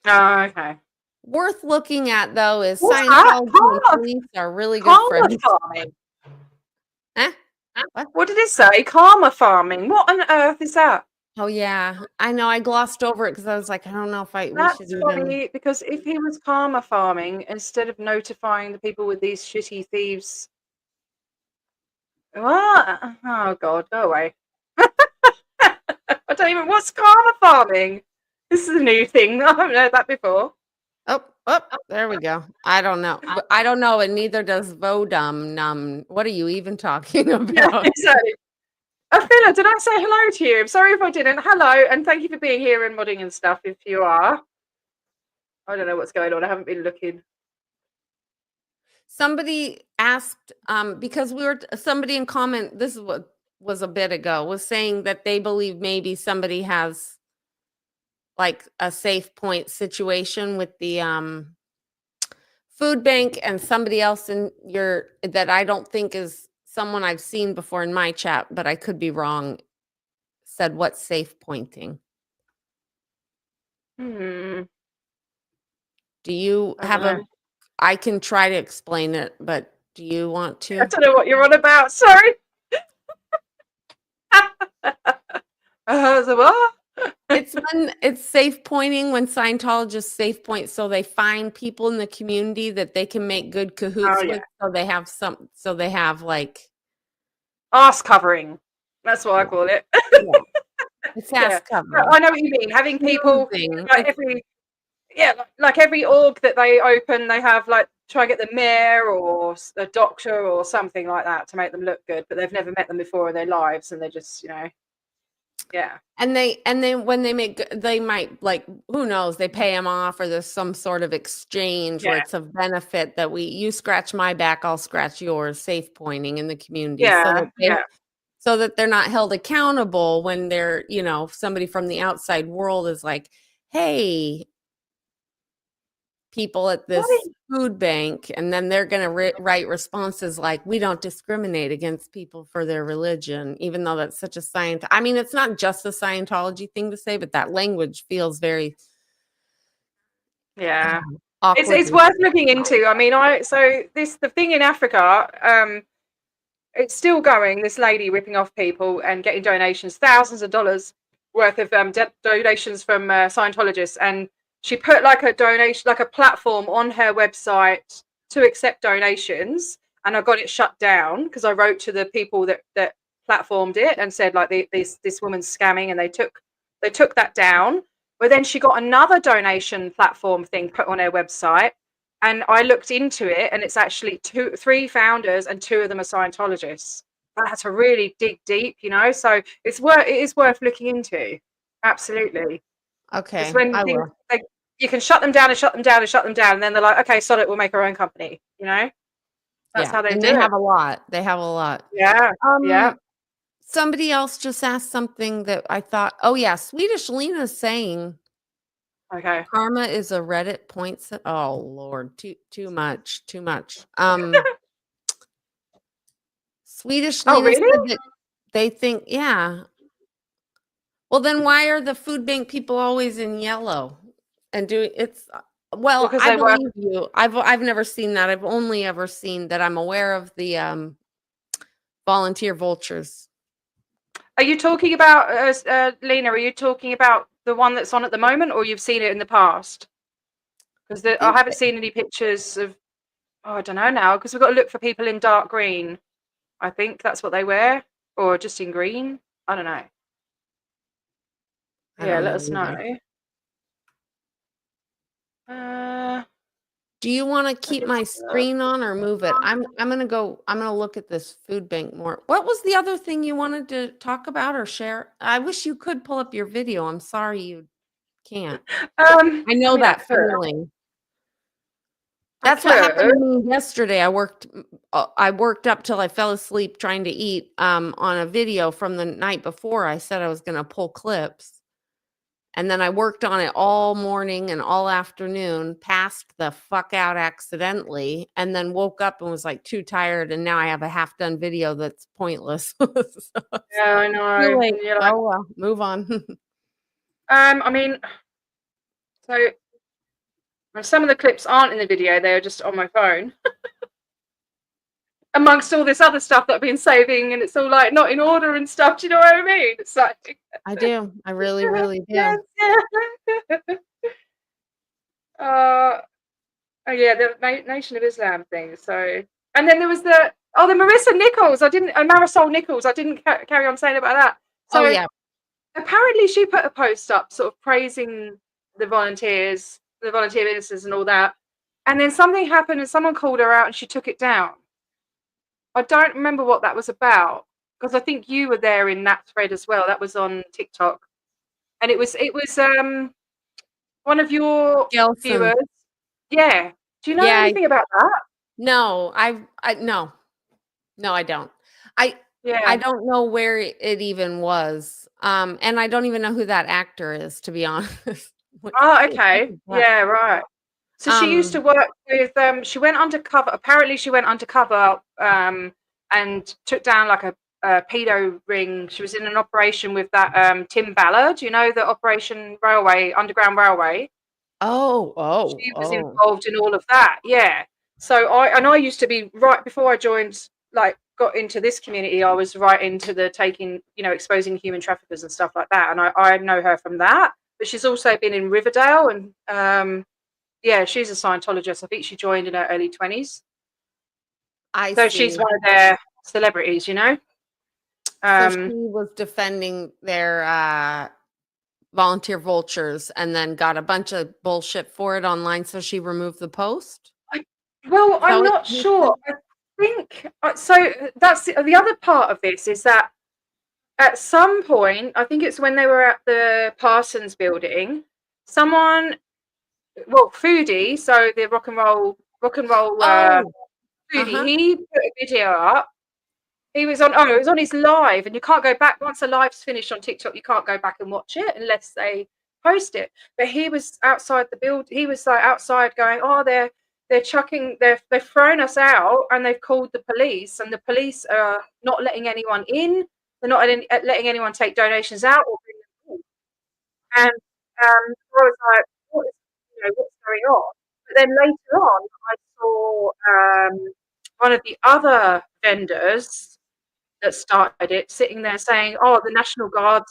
Oh, okay. Worth looking at though is What's Scientology and that? police are really good friends. Farming. Huh? What did it say? Karma farming. What on earth is that? Oh yeah, I know. I glossed over it because I was like, I don't know if we should That's even. funny because if he was karma farming instead of notifying the people with these shitty thieves. What? Oh God, go away. I don't even. What's karma farming? This is a new thing. I haven't heard that before. Oh, there we go. I don't know. I don't know, and neither does Vodum. What are you even talking about? Yeah, exactly. Phila, did I say hello to you? I'm sorry if I didn't. Hello, and thank you for being here and modding and stuff. If you are, I don't know what's going on. I haven't been looking. Somebody asked, because somebody in comment, this is what was a bit ago, was saying that they believe maybe somebody has like a safe point situation with the food bank, and somebody else that I don't think is someone I've seen before in my chat, but I could be wrong, said what's safe pointing. Hmm. Do you have I can try to explain it, but do you want to? I don't know what you're on about. Sorry. So what? It's safe pointing when Scientologists safe point, so they find people in the community that they can make good cahoots with. So they have like ass covering. That's what I call it. Yeah. It's ass covering. I know what you mean. Having people like every org that they open, they have like try and get the mayor or a doctor or something like that to make them look good, but they've never met them before in their lives, and they're just yeah. And when they might, like, who knows, they pay them off, or there's some sort of exchange where it's a benefit that you scratch my back, I'll scratch yours, safe pointing in the community. So that they're not held accountable when they're, somebody from the outside world is like, hey, people at this food bank, and then they're going to write responses like, we don't discriminate against people for their religion, even though that's such a it's not just a Scientology thing to say, but that language feels very awkward. It's worth looking into. The thing in Africa, it's still going. This lady ripping off people and getting donations, thousands of dollars worth of donations from Scientologists, and she put like a donation, like a platform on her website to accept donations, and I got it shut down because I wrote to the people that platformed it and said like this woman's scamming, and they took that down. But then she got another donation platform thing put on her website, and I looked into it, and it's actually 3 founders, and 2 of them are Scientologists. I had to really dig deep, so it is worth looking into. Absolutely. Okay, It's when I will. you can shut them down and shut them down and shut them down, and then they're like, okay, solid, we'll make our own company. That's how they do it. Have a lot. They have a lot. Yeah. Somebody else just asked something that I thought, oh yeah, Swedish Lena's saying, okay, karma is a Reddit point. Oh Lord, too much. Swedish Lena really? said that they think, yeah. Well, then why are the food bank people always in yellow and doing it's? Well, Because I believe you. I've never seen that. I've only ever seen that. I'm aware of the volunteer vultures. Are you talking about Lena? Are you talking about the one that's on at the moment, or you've seen it in the past? Because I haven't seen any pictures of. Oh, I don't know now, because we've got to look for people in dark green. I think that's what they wear, or just in green. I don't know. Let us know. Do you want to keep my Uh, screen on or move it? I'm gonna look at this food bank more. What was the other thing you wanted to talk about or share? I wish you could pull up your video. I'm sorry you can't. I I know mean, that feeling. I That's what happened could. to me yesterday. I worked up till I fell asleep trying to eat on a video from the night before. I said I was gonna pull clips. And then I worked on it all morning and all afternoon, passed the fuck out accidentally, and then woke up and was like too tired. And now I have a half done video that's pointless. So it's Yeah, I too know. late. And you're like, Oh well, move on. I mean, so when some of the clips aren't in the video, they are just on my phone. Amongst all this other stuff that I've been saving, and it's all like not in order and stuff. Do you know what I mean? It's like I do. I really, really do. yes, yeah. Oh yeah, the Nation of Islam thing. So, and then there was the Marissa Nichols. Marisol Nichols. I didn't carry on saying about that. So Oh yeah. apparently she put a post up, sort of praising the volunteers, the volunteer ministers, and all that. And then something happened, and someone called her out, and she took it down. I don't remember what that was about, because I think you were there in that thread as well. That was on TikTok, and it was one of your Gelson. viewers. Yeah. Do you know Yeah. anything about that? No, no, I don't. I Yeah. don't know where it even was. And I don't even know who that actor is, to be honest. Oh, okay. Yeah, right. So she used to work with she went undercover. Apparently she went undercover and took down like a pedo ring. She was in an operation with that Tim Ballard, you know, the Operation Railway, Underground Railway. She was involved in all of that. Yeah. So I used to be, right before I joined, like got into this community, I was right into the taking, you know, exposing human traffickers and stuff like that. And I know her from that. But she's also been in Riverdale, and yeah, she's a Scientologist. I think she joined in her early 20s. So she's one of their celebrities, you know. So she was defending their volunteer vultures and then got a bunch of bullshit for it online. So she removed the post. Well, I'm not sure. I think so. That's the other part of this, is that at some point, I think it's when they were at the Parsons building, someone, well, Foodie, so the rock and roll Foodie, he put a video up. He was on, it was on his live, and you can't go back once the live's finished on TikTok. You can't go back and watch it unless they post it. But he was outside the build. He was like outside going, "Oh, they've thrown us out, and they've called the police, and the police are not letting anyone in. They're not letting anyone take donations out or bring them in." And I was like, what's going on? But then later on, I saw one of the other vendors that started it sitting there saying, "Oh, the National Guard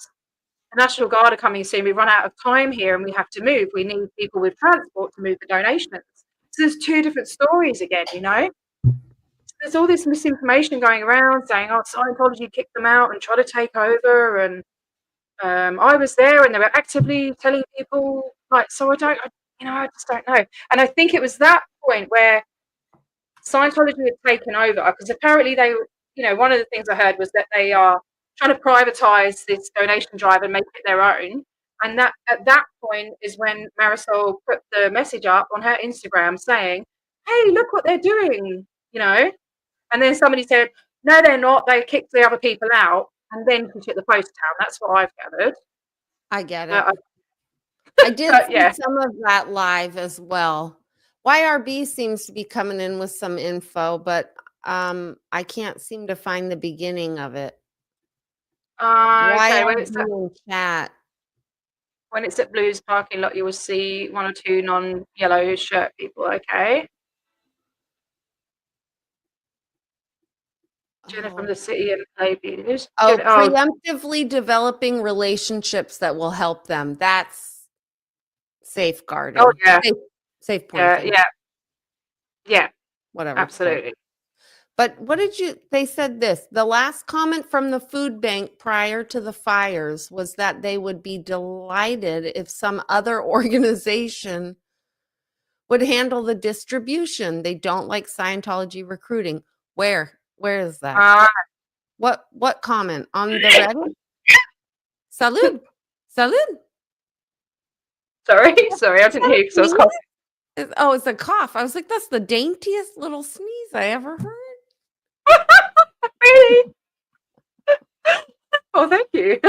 are coming soon. We've run out of time here, and we have to move. We need people with transport to move the donations." So there's two different stories again, you know. There's all this misinformation going around saying, "Oh, Scientology kicked them out and tried to take over," and I was there, and they were actively telling people, like, so I just don't know. And I think it was that point where Scientology had taken over, because apparently they, you know, one of the things I heard was that they are trying to privatize this donation drive and make it their own. And that at that point is when Marisol put the message up on her Instagram saying, "Hey, look what they're doing," you know. And then somebody said, "No, they're not. They kicked the other people out." And then she took the post down. That's what I've gathered. I get it. I did see some of that live as well. YRB seems to be coming in with some info, but I can't seem to find the beginning of it. Okay, when it's at Blues parking lot, you will see one or two non-yellow shirt people. Okay. Jenna from the city and maybe preemptively developing relationships that will help them. That's safeguarding. Oh yeah. Safe pointing. Yeah. Whatever. Absolutely. But they said this, the last comment from the food bank prior to the fires was that they would be delighted if some other organization would handle the distribution. They don't like Scientology recruiting. Where is that? What comment on the Reddit? Salud. Salud. Sorry, I didn't hear because I was coughing. Oh, it's a cough. I was like, that's the daintiest little sneeze I ever heard. Really? Oh, thank you.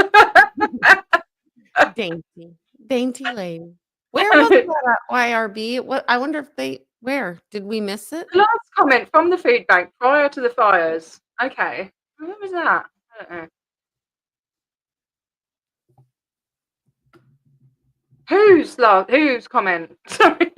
Dainty lady. Where was that at YRB? What? I wonder if where did we miss it? The last comment from the food bank prior to the fires. Okay, what was that? I don't know. Whose comment? Sorry.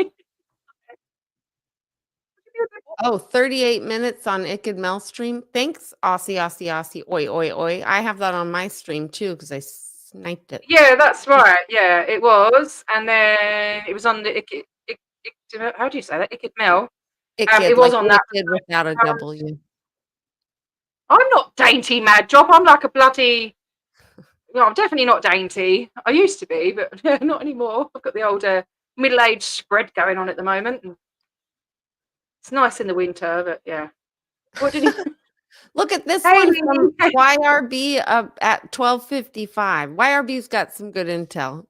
Oh, 38 minutes on Ikid Mel stream. Thanks, Aussie. Oi, oi, oi. I have that on my stream too because I sniped it. Yeah, that's right. Yeah, it was. And then it was on the Ikid, how do you say that? Ikid Mel. Ikid, it was like on that. Without a W. I'm not dainty, Mad Job. I'm like a bloody... Well, I'm definitely not dainty. I used to be, but not anymore. I've got the older middle-aged spread going on at the moment. And it's nice in the winter, but yeah. What did you... Look at this one from YRB at 12:55. YRB's got some good intel.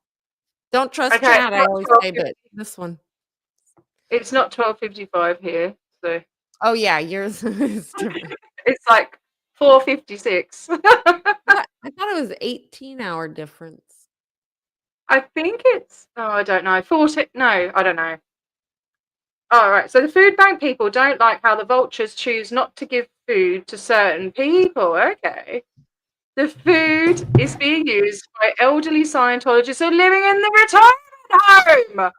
Don't trust chat, I always say, but this one. It's not 12:55 here, so. Oh yeah, yours is different. It's like 4:56. I thought it was 18-hour difference. I think it's, I don't know. 40, no, I don't know. All right. So the food bank people don't like how the vultures choose not to give food to certain people. Okay. The food is being used by elderly Scientologists who are living in the retirement home.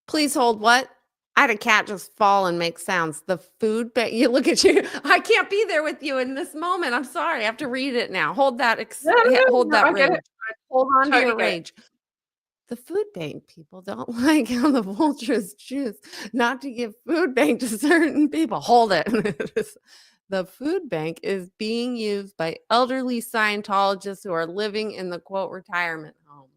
Please hold what? I had a cat just fall and make sounds. The food bank. You look at you. I can't be there with you in this moment. I'm sorry. I have to read it now. Hold that. Hold that rage. Hold on to your rage. The food bank people don't like how the vultures choose not to give food bank to certain people. Hold it. The food bank is being used by elderly Scientologists who are living in the quote retirement home.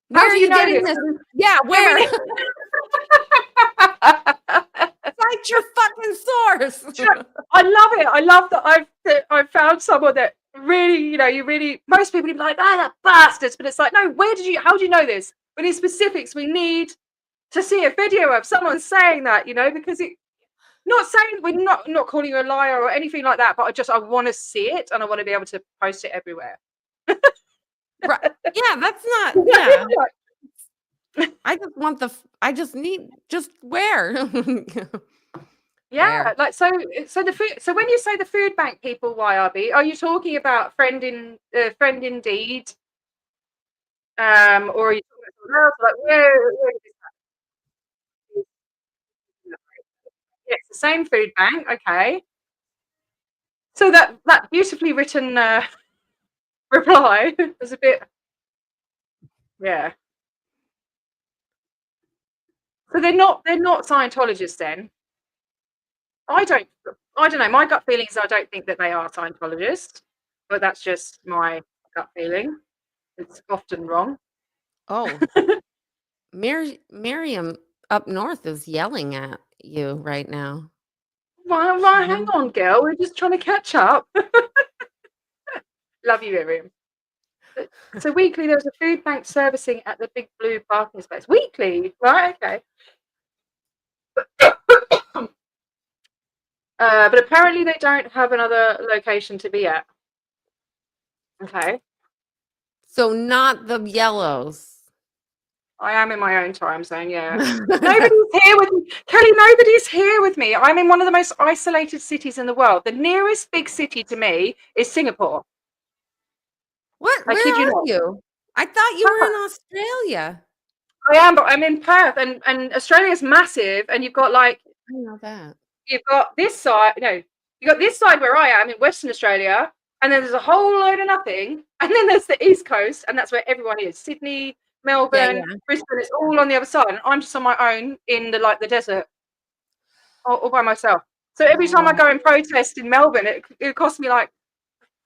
Where are you getting this? Yeah, where? Cite your fucking source. I love it. I love that I've found someone that really, most people would be like, that bastards. But it's like, no, how do you know this? But in specifics, we need to see a video of someone saying that, because not saying we're not calling you a liar or anything like that, but I want to see it and I want to be able to post it everywhere. Right. Yeah, that's not. Yeah. I just need where. Yeah, like so the food. So when you say the food bank people, YRB, are you talking about friend indeed, or are you talking about someone else? Like where is that? Yeah, it's the same food bank. Okay. So that beautifully written reply was a bit, yeah. So they're not Scientologists then. I don't know. My gut feeling is I don't think that they are Scientologists, but that's just my gut feeling. It's often wrong. Oh, Miriam up north is yelling at you right now. Well, hang on, girl. We're just trying to catch up. Love you, Miriam. So weekly, there's a food bank servicing at the Big Blue parking space. Weekly, right? Okay. But apparently they don't have another location to be at. Okay. So not the yellows. I am in my own time zone, yeah. Nobody's here with me. Kelly, nobody's here with me. I'm in one of the most isolated cities in the world. The nearest big city to me is Singapore. What? Where are you? I thought you were in Australia. I am, but I'm in Perth, and Australia's massive, and you've got like... I know that. You've got this side, you've got this side where I am in Western Australia, and then there's a whole load of nothing, and then there's the East Coast, and that's where everyone is. Sydney, Melbourne, Brisbane, it's all on the other side, and I'm just on my own in the desert, all by myself. So every time I go and protest in Melbourne, it costs me like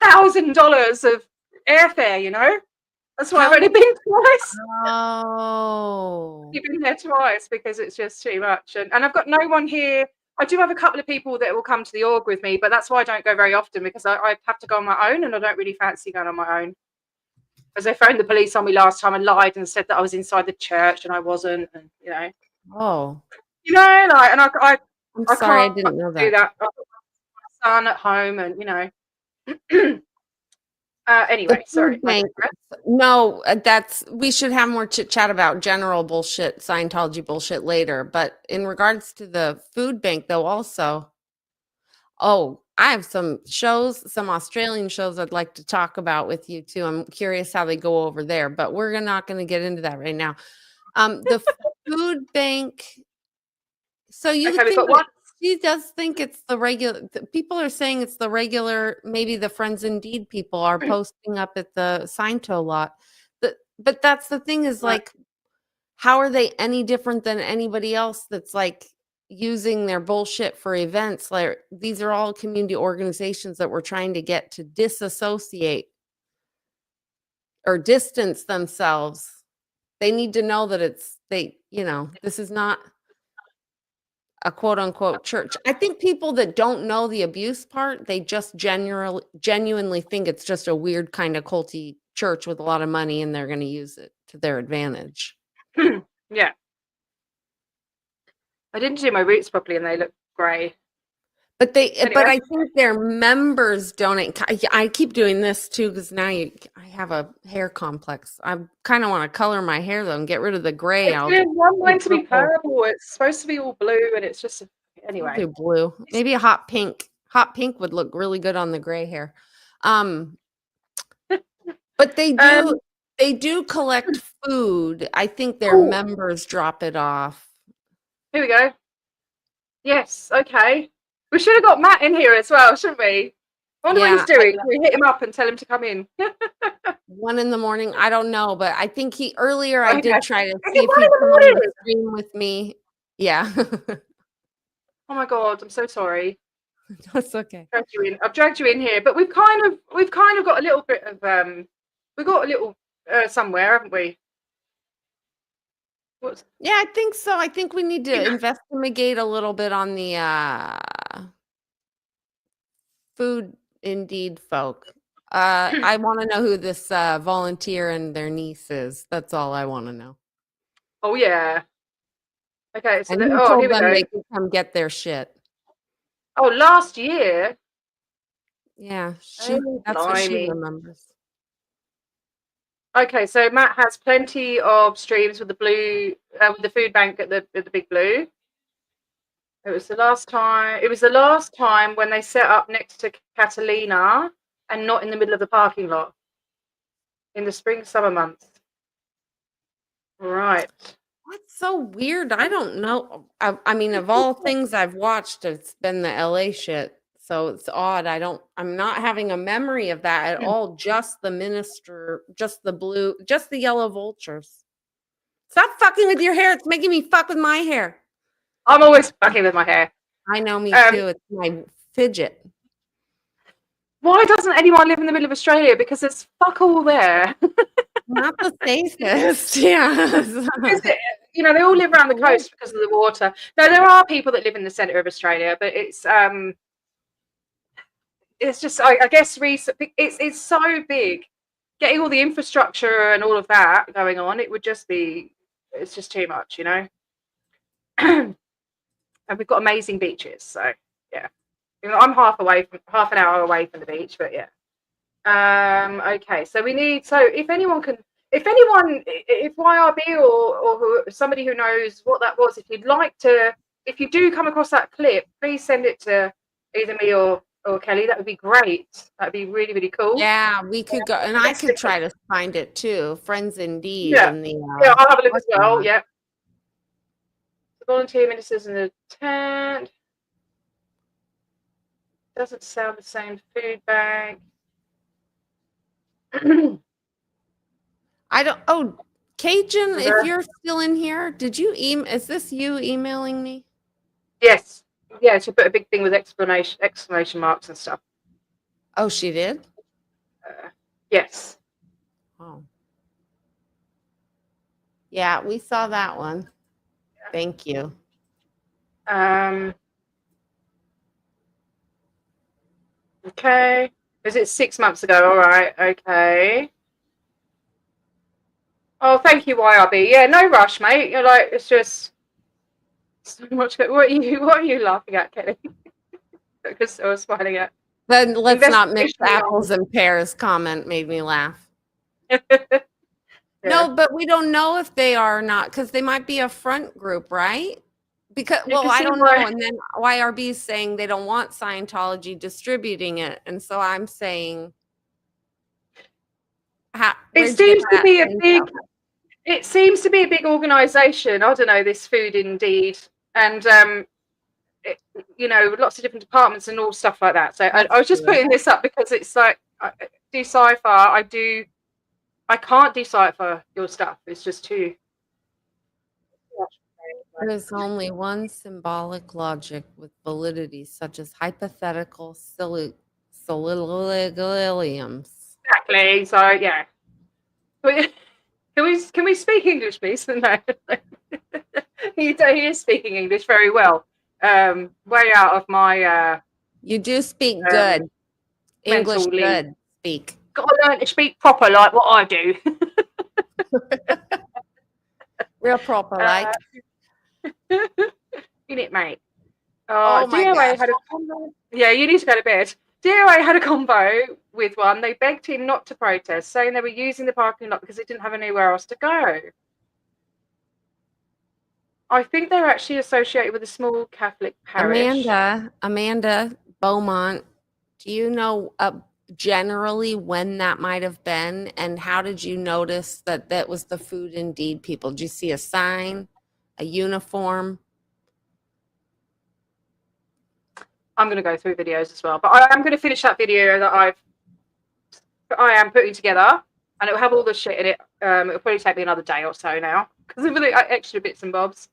$1,000 of airfare, you know? That's why I've How only been twice. Oh. You've been there twice because it's just too much. And I've got no one here. I do have a couple of people that will come to the org with me, but that's why I don't go very often, because I have to go on my own, and I don't really fancy going on my own. Because they phoned the police on me last time and lied and said that I was inside the church and I wasn't, and you know. Oh. You know, like, and I'm sorry, I can't didn't know do that. that. I've got my son at home, and you know. The Anyway, sorry. food bank. No, we should have more chit chat about general bullshit, Scientology bullshit later. But in regards to the food bank, though, also, I have some Australian shows I'd like to talk about with you too. I'm curious how they go over there, but we're not going to get into that right now. The food bank. So you Okay, we've think got one. she does think it's the regular, people are saying it's the regular, maybe the Friends Indeed people are posting up at the Sciento lot. But that's the thing is, Right. like, how are they any different than anybody else that's like using their bullshit for events? Like, these are all community organizations that we're trying to get to disassociate or distance themselves. They need to know that this is not a quote unquote church. I think people that don't know the abuse part, they just genuinely think it's just a weird kind of culty church with a lot of money, and they're going to use it to their advantage. Yeah. I didn't do my roots properly and they look grey. But Anyway. I think their members donate. I keep doing this too, because now I have a hair complex. I kind of want to color my hair though and get rid of the gray. It's one meant to be purple. It's supposed to be all blue, and it's just anyway. Do blue, maybe a hot pink. Hot pink would look really good on the gray hair. But they do collect food. I think their members drop it off. Here we go. Yes, okay. We should have got Matt in here as well, shouldn't we? I wonder what he's doing. We hit him up and tell him to come in. 1 a.m. I don't know, but I think earlier I did try to see Is it if he'd 1 come on the stream with me. Yeah. Oh my God, I'm so sorry. That's okay. I've dragged you in here, but we've kind of got a little bit of we got a little somewhere, haven't we? Yeah, I think so. I think we need to investigate a little bit on the Food Indeed folk. I want to know who this volunteer and their niece is. That's all I want to know. Oh yeah. Okay, so and who told here we them go. they could come get their shit? Oh, last year. Yeah, that's what she remembers. Okay, so Matt has plenty of streams with the food bank at the Big Blue. It was the last time when they set up next to Catalina and not in the middle of the parking lot in the spring summer months. Right. That's so weird. I don't know. I mean, of all things I've watched, it's been the LA shit. So it's odd. I'm not having a memory of that at all. Just the minister, just the yellow vultures. Stop fucking with your hair. It's making me fuck with my hair. I'm always fucking with my hair. I know, me too. It's my fidget. Why doesn't anyone live in the middle of Australia? Because there's fuck all there. Not the safest. Yeah. You know, they all live around the coast because of the water. No, there are people that live in the centre of Australia, but it's just, I guess, it's so big. Getting all the infrastructure and all of that going on, it's just too much, you know. And we've got amazing beaches, so yeah. You know, I'm half an hour away from the beach, but yeah. Okay, so if YRB or somebody who knows what that was, if you do come across that clip, please send it to either me or Kelly. That would be great. That'd be really, really cool. Yeah, we could go, and I could try to find it too. Friends Indeed. Yeah, yeah, I'll have a look as well. Yeah. The volunteer ministers in the tent. Doesn't sound the same. Food bank. Cajun, if you're still in here, did you is this you emailing me? Yes. Yeah, she put a big thing with exclamation marks and stuff. Oh, she did? Yes. Oh. Yeah, we saw that one. Thank you. Okay. Is it 6 months ago? All right. Okay. Oh, thank you, YRB. Yeah, no rush, mate. You're like, it's just so much. What are you laughing at, Kelly? Because I was smiling at. Then let's not mix Investigation. apples and pears comment made me laugh. Yeah. No, but we don't know if they are or not, because they might be a front group, right? Because, You well, can I see don't why. know. And then YRB is saying they don't want Scientology distributing it. And so I'm saying, It where'd you get seems to that be a big. intel? It seems to be a big organisation. I don't know, this Food Indeed, and it, you know, lots of different departments and all stuff like that. So I was just putting this up because it's like, decipher. I can't decipher your stuff. It's just too. There is only one symbolic logic with validity, such as hypothetical syllogisms. Exactly. So yeah. Can we speak English, please? No. he is speaking English very well. Way out of my You do speak good. English mental league. good. Speak. Gotta learn to speak proper like what I do. Real proper, like. In it, mate. Oh my DOA gosh. had a combo. Yeah, you need to go to bed. DOA had a combo with one. They begged him not to protest, saying they were using the parking lot because they didn't have anywhere else to go. I think they're actually associated with a small Catholic parish. Amanda Beaumont, do you know generally when that might have been, and how did you notice that that was the Food Indeed people? Did you see a sign, a uniform? I'm going to go through videos as well, but I am going to finish that video that I am putting together, and it will have all the shit in it. It'll probably take me another day or so now because of the extra bits and bobs.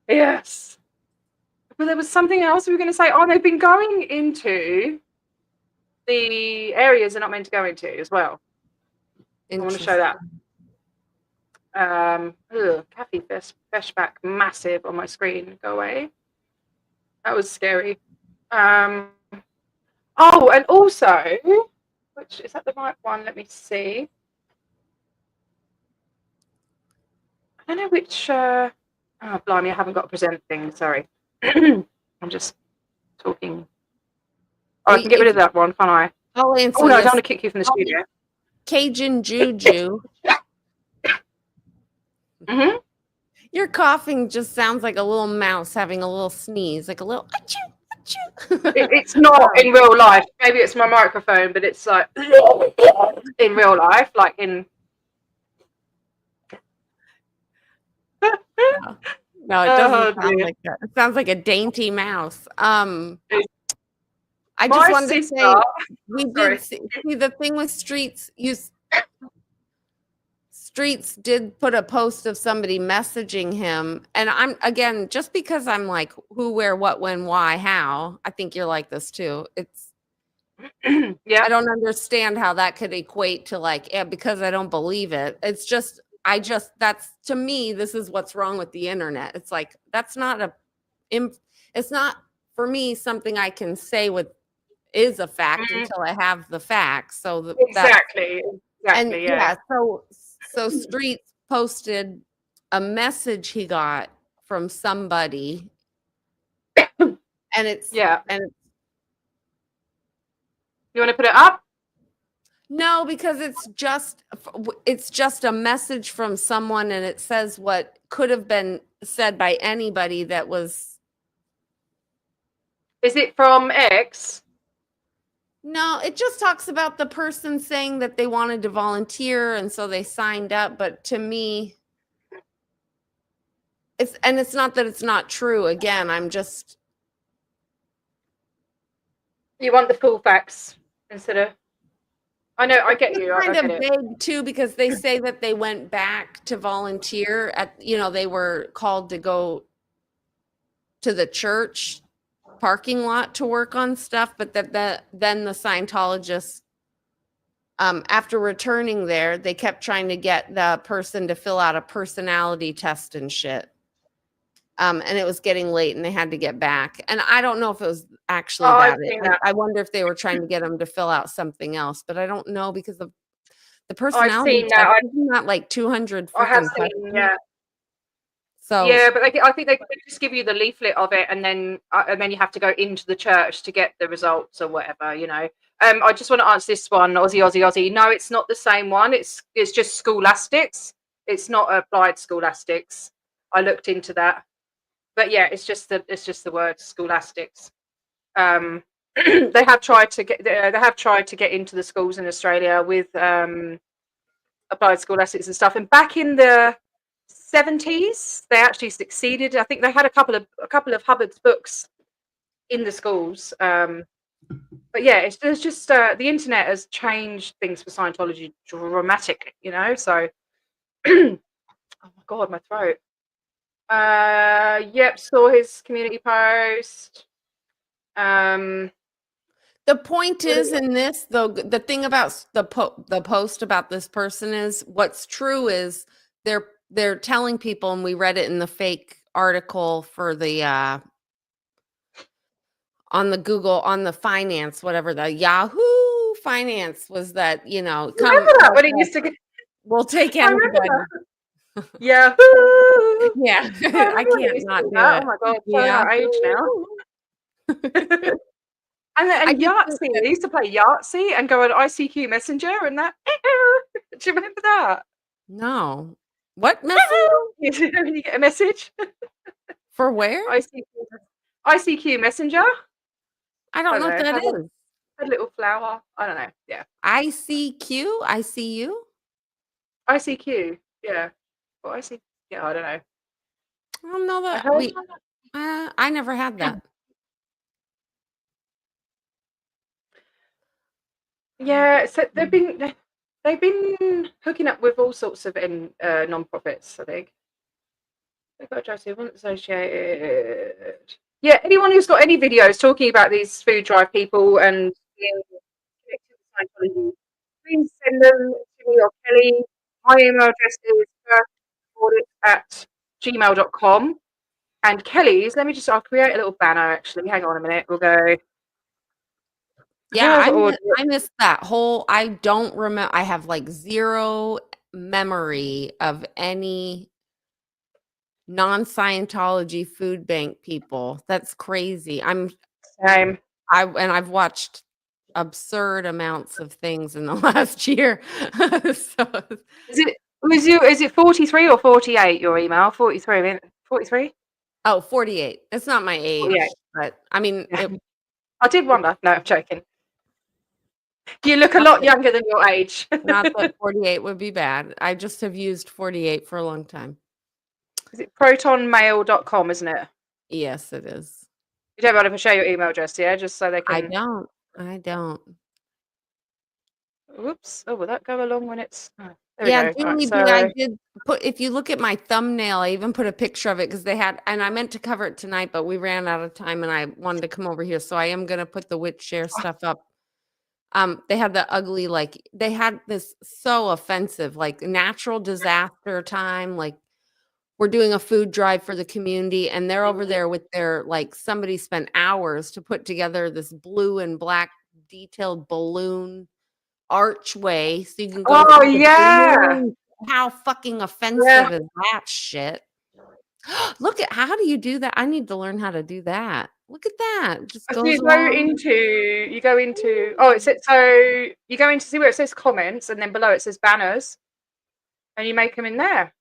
Yes, but there was something else we were going to say. Oh, they've been going into the areas they're not meant to go into as well. I want to show that. Kathy Feshback, massive on my screen. Go away. That was scary. Oh, and also, which is that the right one? Let me see. I don't know which. Oh, blimey, I haven't got a present thing. Sorry. I'm just talking. Oh, I can get rid of that one, can't I? I'll answer. Oh, no, I don't want to kick you from the studio. Cajun Juju. Mm-hmm. Your coughing just sounds like a little mouse having a little sneeze, like a little achoo, achoo. It's not in real life. Maybe it's my microphone, but it's like in real life, like in. No, it doesn't sound like that. It sounds like a dainty mouse. I just wanted to say we did see the thing with Streets did put a post of somebody messaging him, and I'm again, just because I'm like who, where, what, when, why, how. I think you're like this too. It's yeah. I don't understand how that could equate to like, yeah, because I don't believe it. It's just that's, to me, this is what's wrong with the internet. It's like that's not it's not for me something I can say is a fact until I have the facts. So exactly. And yeah, so Streets posted a message he got from somebody, and it's and you want to put it up? No, because it's just a message from someone, and it says what could have been said by anybody that was. Is it from X? No, it just talks about the person saying that they wanted to volunteer, and so they signed up. But to me, it's not that it's not true. Again, I'm just. You want the full facts instead of. I know, I get you. Kind of vague too, because they say that they went back to volunteer they were called to go to the church parking lot to work on stuff, but then the Scientologists, after returning there, they kept trying to get the person to fill out a personality test and shit. And it was getting late and they had to get back. And I don't know if it was actually I've that. seen that. I wonder if they were trying to get them to fill out something else, but I don't know because of the I've personality seen test. that. Isn't that like 200 I have freaking seen, questions? yeah. So Yeah, but I think they just give you the leaflet of it, and then you have to go into the church to get the results or whatever, you know. I just want to answer this one, Aussie. No, it's not the same one. It's just scholastics. It's not applied scholastics. I looked into that, but yeah, it's just the word scholastics. They have tried to get into the schools in Australia with applied scholastics and stuff, and back in the 70s they actually succeeded. I think they had a couple of Hubbard's books in the schools, but yeah, it's just the internet has changed things for Scientology dramatically, you know. So oh my god, my throat. Yep, saw his community post. the point is in this, though, the thing about the post about this person is what's true is they're telling people, and we read it in the fake article for the on the Google, on the finance, whatever, the Yahoo Finance was, that, you know, Remember that when it used to get, we'll take I remember anybody. that. Yeah. Yeah, I can't not do that. it. Oh my god, showing Yeah. our age now. And Yahtzee. They used to play Yahtzee and go on ICQ Messenger and that. Do you remember that? No. What message? When you get a message For where? ICQ Messenger. I don't know what that is. A little flower. I don't know. Yeah. ICQ? ICU? ICQ. Yeah. Or ICQ. Yeah, I don't know. I don't know that. I never had that. Yeah, so they've been hooking up with all sorts of non-profits, I think. They've got Josie, wasn't associated. Yeah, anyone who's got any videos talking about these food drive people and being connected to Scientology, please send them to me or Kelly. My email address is perthaudit@gmail.com. And Kelly's, I'll create a little banner actually. Hang on a minute. We'll go. Yeah, I missed that whole, I don't remember. I have like zero memory of any non-Scientology food bank people. That's crazy. Same. I've watched absurd amounts of things in the last year. So is it 43 or 48 your email? 43. 43? Oh, 48. It's not my age, 48. but I mean, Yeah. I did wonder. No, I'm joking. You look a lot younger than your age. Not that 48 would be bad. I just have used 48 for a long time. Is it protonmail.com, isn't it? Yes, it is. You don't mind if I share your email address, yeah? Just so they can. I don't. Whoops. Oh, will that go along when it's. Oh, Yeah, Julie B, I did put, if you look at my thumbnail, I even put a picture of it because they had, and I meant to cover it tonight, but we ran out of time and I wanted to come over here. So I am going to put the witch share stuff up. They had the ugly, like, they had this so offensive, like natural disaster time, like we're doing a food drive for the community and they're over there with their, like, somebody spent hours to put together this blue and black detailed balloon archway so you can go. Oh yeah. How fucking offensive is that shit? Look at, how do you do that? I need to learn how to do that. Look at that. It just So goes you go into oh, it says, so you go into, see where it says comments and then below it says banners and you make them in there.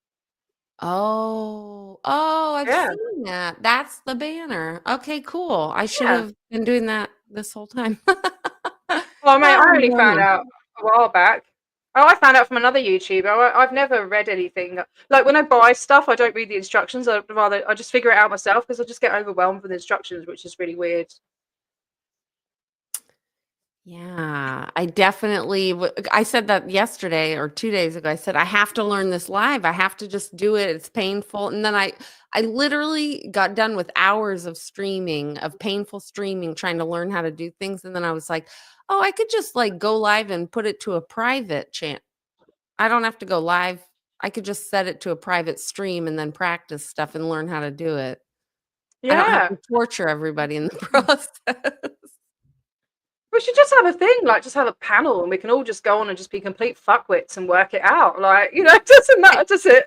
Oh, I've seen that. That's the banner. Okay, cool. I should have been doing that this whole time. Well, mate, I only found out a while back. Oh, I found out from another YouTuber. I've never read anything. Like when I buy stuff, I don't read the instructions. I just figure it out myself because I just get overwhelmed with instructions, which is really weird. Yeah, I definitely I said that yesterday or 2 days ago. I said, "I have to learn this live. I have to just do it. It's painful." And then I literally got done with hours of streaming, of painful streaming, trying to learn how to do things, and then I was like, "Oh, I could just, like, go live and put it to a private chan I don't have to go live. I could just set it to a private stream and then practice stuff and learn how to do it. I don't have Yeah. to torture everybody in the process." We should just have a thing, like just have a panel and we can all just go on and just be complete fuckwits and work it out. Like, it doesn't matter, does it?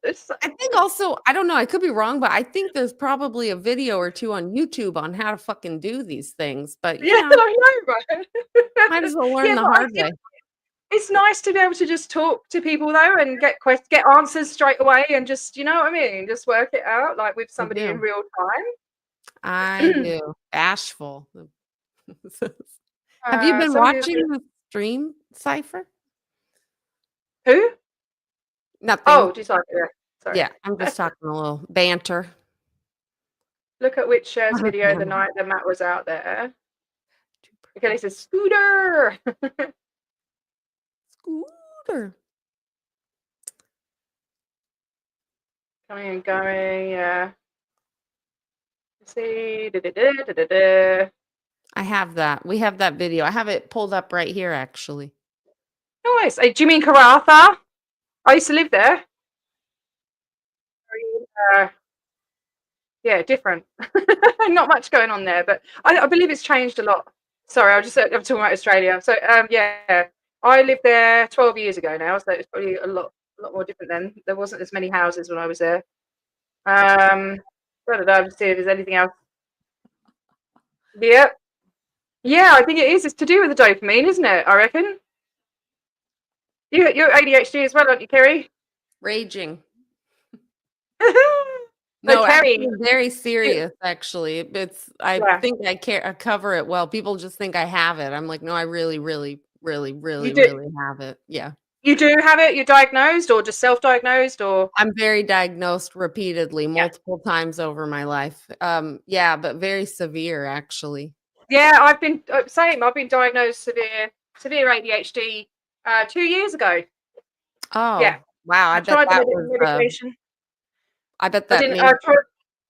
It's I think also, I don't know, I could be wrong, but I think there's probably a video or 2 on YouTube on how to fucking do these things, but, yeah, I know, right? might as well learn Yeah, the but I hard think way. it's nice to be able to just talk to people though and get answers straight away and just, you know what I mean? Just work it out like with I somebody in do. real I time. do. Bashful. Have you been Somebody watching the stream, Cypher? who? Nothing. Oh, just like yeah. Sorry. Yeah, I'm just talking a little banter. Look at which video the night that Matt was out there. Okay, he says scooter. Scooter. Coming and going, yeah. Let's see. Da-da-da. I have that. We have that video. I have it pulled up right here, actually. Nice. Do you mean Karatha? I used to live there. Uh, yeah, different. Not much going on there, but I believe it's changed a lot. Sorry, I'm talking about Australia. So yeah, I lived there 12 years ago now, so it's probably a lot more different then. There wasn't as many houses when I was there. I don't know. Just see if there's anything else. Yeah, yeah, I think it is. It's to do with the dopamine, isn't it? I reckon. You're ADHD as well, aren't you, Kerry? Raging. So No, Kerry, actually, very serious, actually. I yeah, think I cover it well. People just think I have it. I'm like, "No, I really, really, really, you really, do. really have it." Yeah. You do have it. You're diagnosed, or just self-diagnosed, or I'm very diagnosed repeatedly, yeah, multiple times over my life. Yeah, but very severe, actually. yeah. I've been same. I've been diagnosed severe ADHD 2 years ago. Oh, Yeah, wow. I I bet tried the that was, medication. I bet I that didn't. I made tried. Oh,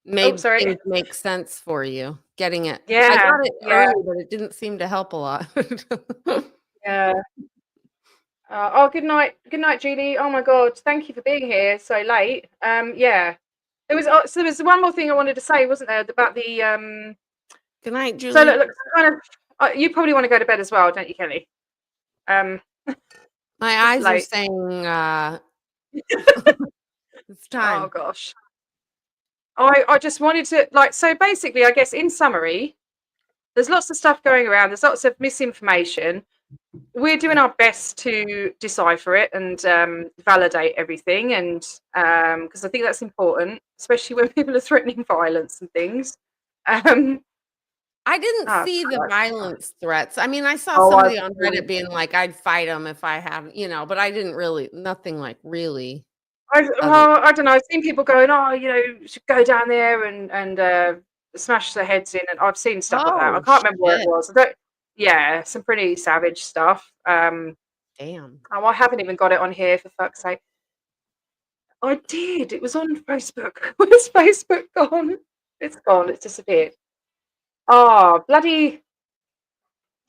made sorry. things make sense for you, getting it. I Yeah, got it yeah, early, but it didn't seem to help a lot. yeah. Oh, good night, Julie. Oh my God, thank you for being here so late. Yeah. There was one more thing I wanted to say, wasn't there, about the Good night, So Julie. look, kind of. You probably want to go to bed as well, don't you, Kelly? Um, My it's eyes are late. saying, it's Oh time. gosh. I just wanted to so basically, I guess in summary, there's lots of stuff going around. There's lots of misinformation. We're doing our best to decipher it and validate everything, and because I think that's important, especially when people are threatening violence and things. Um, I didn't oh, see the violence threats. I mean, I saw oh, somebody on Reddit being like, "I'd fight them if I had," but I didn't really, nothing like really other. I don't know. I've seen people going, "Oh, you should go down there and smash their heads in," and I've seen stuff like that. I Oh, can't remember where it shit. was. I don't. Yeah, some pretty savage stuff. Damn. Oh, I haven't even got it on here for fuck's sake. I did. It was on Facebook. Where's Facebook gone? It's gone. It's disappeared. Oh, bloody.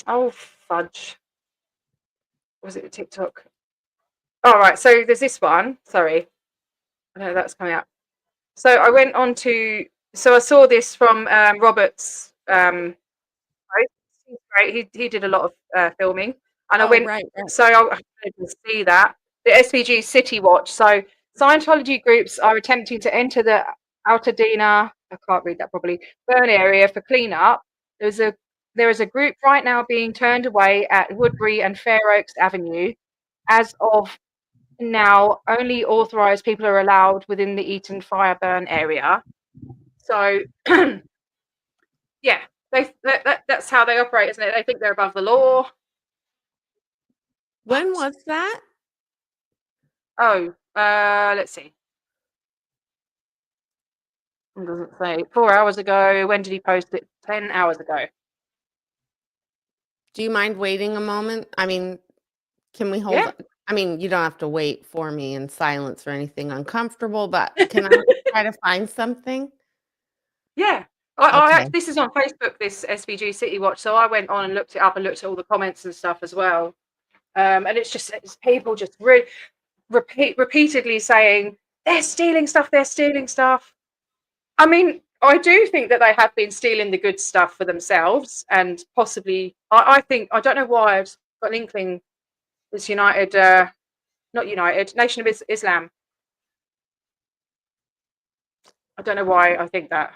Oh, fudge. Was it TikTok? All right. So there's this one. Sorry. I know that's coming up. So I went on to. So I saw this from Robert's. Post. He's great. He did a lot of filming, and I Oh, went. right, right. So I wanted to see that the SVG City Watch. So Scientology groups are attempting to enter the Altadena. I can't read that properly. Burn area for cleanup. There is a group right now being turned away at Woodbury and Fair Oaks Avenue. As of now, only authorised people are allowed within the Eaton fire burn area. So, yeah, that's how they operate, isn't it? They think they're above the law. When was that? Oh, let's see. It doesn't say. 4 hours ago. When did he post it? 10 hours ago. Do you mind waiting a moment? I mean, can we hold Yeah. on? I mean, you don't have to wait for me in silence or anything uncomfortable, but can I try to find something? Yeah. I Okay. actually, this is on Facebook, this SVG City Watch. So I went on and looked it up and looked at all the comments and stuff as well. And it's people just repeatedly saying they're stealing stuff, they're stealing stuff. I mean, I do think that they have been stealing the good stuff for themselves, and possibly, I think, I don't know why, I've got an inkling this United, not United, Nation of Islam. I don't know why I think that.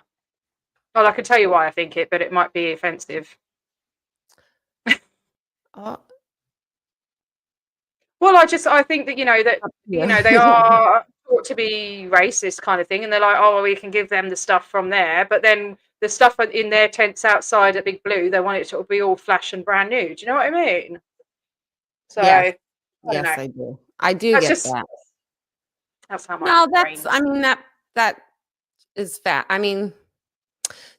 Well, I can tell you why I think it, but it might be offensive. Oh, Well, I think that, yeah. they are thought to be racist kind of thing, and they're like, oh, well, we can give them the stuff from there, but then the stuff in their tents outside at Big Blue, they want it to be all flash and brand new. Do you know what I mean? So Yes. I don't Yes, know. I do. I do That's get just that. that's how my No, brain. I mean, that is fat. I mean,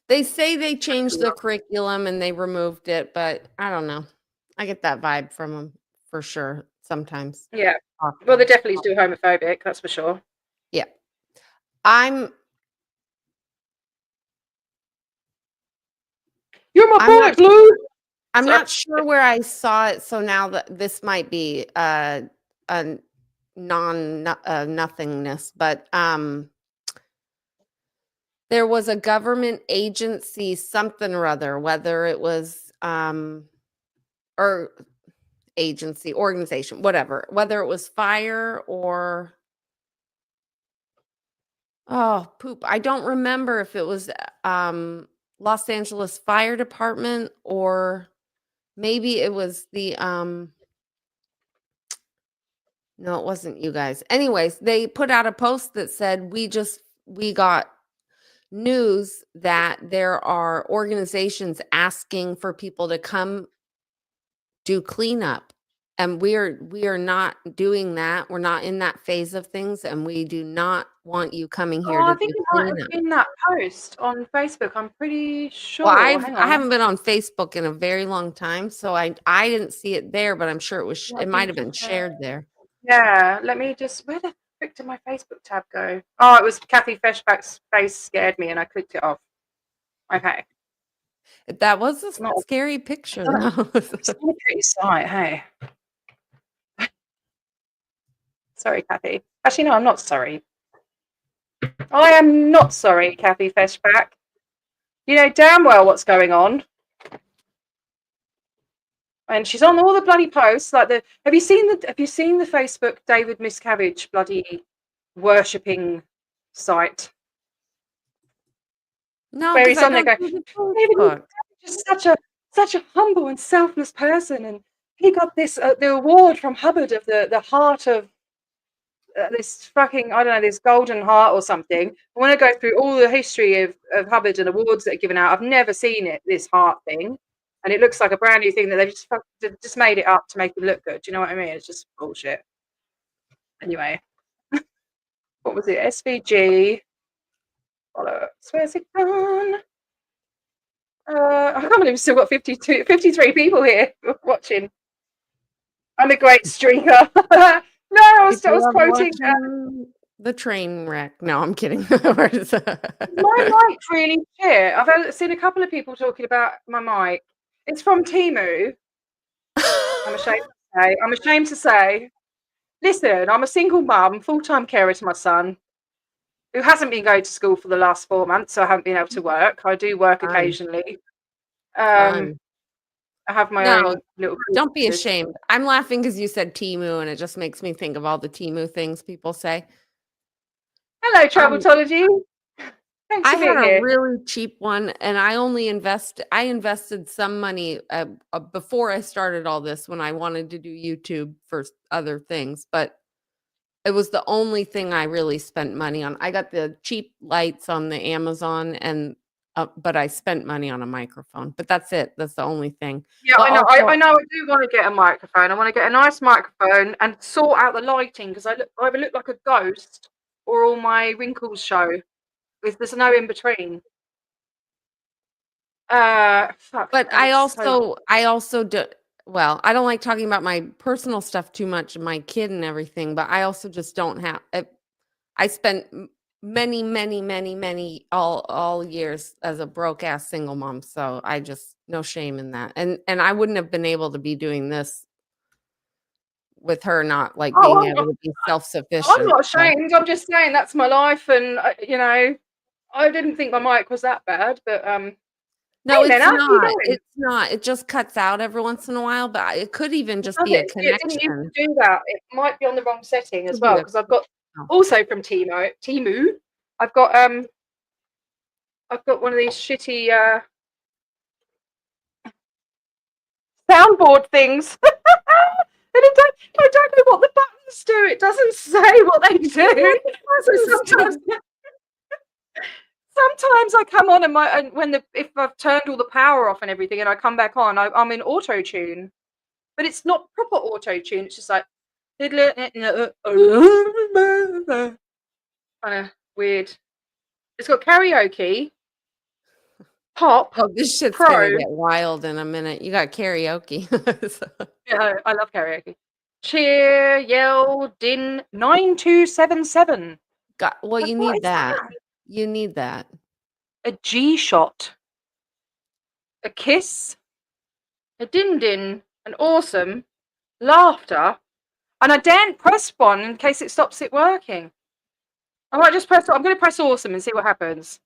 they say they changed the curriculum and they removed it, but I don't know. I get that vibe from them for sure sometimes. Yeah. Well, they're Often. definitely still homophobic, that's for sure. Yeah. I'm You're my I'm not boy, Blue. I'm Sorry. not sure where I saw it, so now that this might be a nothingness, but there was a government agency, something or other, whether it was or agency, organization, whatever, whether it was fire or oh poop. I don't remember if it was Los Angeles Fire Department or maybe it was the no, it wasn't you guys. Anyways, they put out a post that said we got news that there are organizations asking for people to come do cleanup. And we are not doing that. We're not in that phase of things, and we do not want you coming here Oh, to I think do it might have cleanup. been that post on Facebook. I'm pretty Well, sure. Hang I on. haven't been on Facebook in a very long time, so I didn't see it there, but I'm sure Might it have might been have been shared there. yeah, let me just. Where the frick did my Facebook tab go? Oh, it was Kathy Feshback's face scared me, and I clicked it off. Okay, That was a not. scary picture It's though. not a pretty sight. Hey, sorry, Kathy. Actually, no, I'm not sorry. I am not sorry, Kathy Feshback. You know damn well what's going on. And she's on all the bloody posts. Like have you seen the Facebook David Miscavige bloody worshipping site No, where because he's I on there don't going, do the David Facebook. Miscavige is such a humble and selfless person, and he got this the award from Hubbard of the heart of this fucking, I don't know, this golden heart or something. I want to go through all the history of Hubbard and awards that are given out. I've never seen this heart thing, and it looks like a brand new thing that they've just made it up to make it look good. Do you know what I mean? It's just bullshit. Anyway, what was it? SVG. Where's it gone? I can't believe we've still got 53 people here watching. I'm a great streaker. No, I was People love quoting. watching the train wreck. No, I'm kidding. My mic really shit. Seen a couple of people talking about my mic. It's from Temu. I'm ashamed to say. Listen, I'm a single mum, full-time carer to my son, who hasn't been going to school for the last 4 months, so I haven't been able to work. I do work Fun, occasionally. fun. I have my No, own little don't be businesses. ashamed. I'm laughing because you said Timu, and it just makes me think of all the Timu things people say. Hello, Um, Traveltology. Thanks I for had being a here. really cheap one, and I invested some money before I started all this when I wanted to do YouTube for other things, but it was the only thing I really spent money on. I got the cheap lights on the Amazon but I spent money on a microphone. But that's it. That's the only thing. Yeah, But I know. also I know. I do want to get a microphone. I want to get a nice microphone and sort out the lighting because I either look like a ghost or all my wrinkles show. There's no in between. Fuck, But I it's so. also do well, I don't like talking about my personal stuff too much, my kid and everything, but I also just don't have I spent many, many, many, many all years as a broke ass single mom, so I just no shame in that. And I wouldn't have been able to be doing this with her not like being Oh, able to be I'm self-sufficient. not So ashamed. I'm just saying that's my life, and I didn't think my mic was that bad, but no, hey, Lena, how are you doing? It's not. It just cuts out every once in a while, but it could even just Does be a it didn't used connection. to do that. It might be on the wrong setting as Could be well a because I've got oh. also from Temu. I've got one of these shitty soundboard things. And I don't know what the buttons do. It doesn't say what they do. So sometimes I come on and if I've turned all the power off and everything and I come back on, I'm in auto tune. But it's not proper auto tune. It's just like kind of weird. It's got karaoke, pop, Oh, this shit's gonna pro. get wild in a minute. You got karaoke. So Yeah, I love karaoke. Cheer, yell, din, 9277. well, you What need is that. that? You need that. A G shot, a kiss, a din din, an awesome, laughter, and I daren't press one in case it stops it working. I might just press. I'm going to press awesome and see what happens.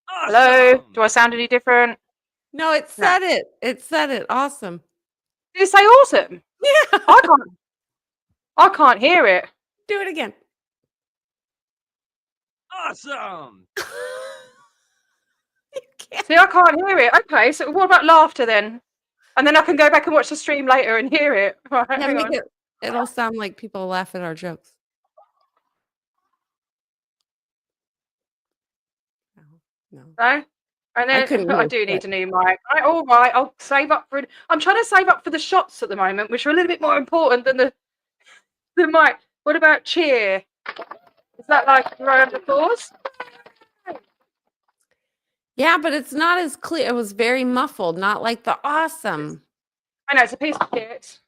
Hello? Awesome. Do I sound any different? No, it No. said it. It said it. Awesome. Did it say awesome? Yeah. I can't hear it. Do it again. Awesome. You can't. See, I can't hear it. Okay, so what about laughter then? And then I can go back and watch the stream later and hear it. Right, Yeah, hang make on. it. It'll sound like people laugh at our jokes. No. No? And I then couldn't I hear do need shit. a new mic. All right, I'll save up for it. I'm trying to save up for the shots at the moment, which are a little bit more important than the mic. What about cheer? Is that like a round of applause? Yeah, but it's not as clear. It was very muffled, not like the awesome. I know, it's a piece of kit.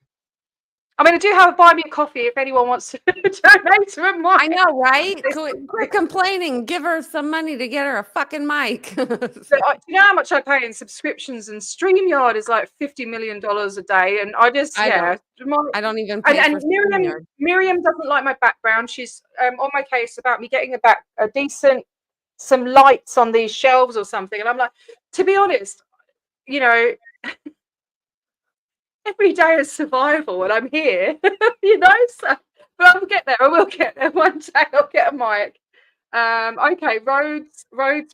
I mean, I do have a buy me a coffee if anyone wants to donate to a mic. I know, right? Quit complaining. Give her some money to get her a fucking mic. So, do you know how much I pay in subscriptions? And StreamYard is like $50 million a day. And I just, I don't even pay and for StreamYard. Miriam doesn't like my background. She's on my case about me getting some lights on these shelves or something. And I'm like, to be honest, every day is survival and I'm here, so, but I'll get there. I will get there one day. I'll get a mic. Okay, Rhodes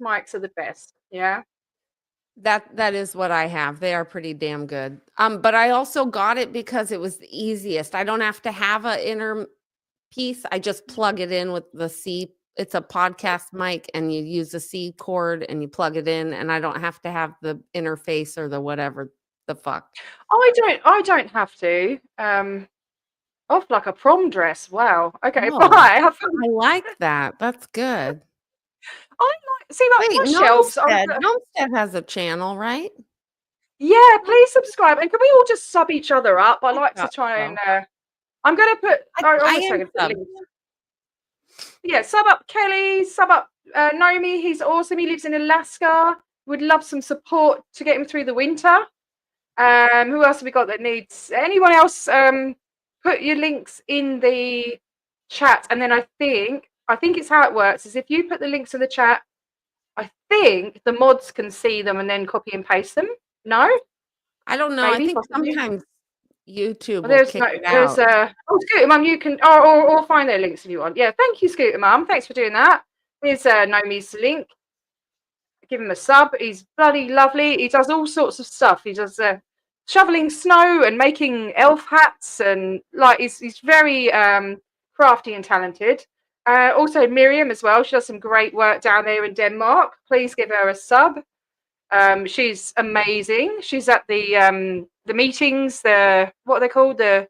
mics are the best. Yeah. That is what I have. They are pretty damn good. But I also got it because it was the easiest. I don't have to have an inner piece. I just plug it in with the C. It's a podcast mic, and you use the C cord and you plug it in, and I don't have to have the interface or the whatever the fuck. I don't have to. Off like a prom dress. Wow. Okay, No, bye. I like that. That's good. See, like Wait, my shelves. Nomstead has a channel, right? Yeah, please subscribe. And can we all just sub each other up? I like to thought try so. and I'm gonna put I a second. am subbed. Yeah, sub up Kelly, sub up Nomi. He's awesome. He lives in Alaska. Would love some support to get him through the winter. Who else have we got that needs anyone else? Put your links in the chat, and then I think it's how it works is if you put the links in the chat, I think the mods can see them and then copy and paste them. No? I don't know. Maybe, I think possibly. sometimes YouTube will There's kick it out. Scooter Mum, you can or find their links if you want. Yeah, thank you, Scooter Mum. Thanks for doing that. Here's Nomi's link. Give him a sub. He's bloody lovely. He does all sorts of stuff. He does shoveling snow and making elf hats, and like he's very crafty and talented. Also Miriam as well. She does some great work down there in Denmark. Please give her a sub. She's amazing. She's at the meetings, what are they called? The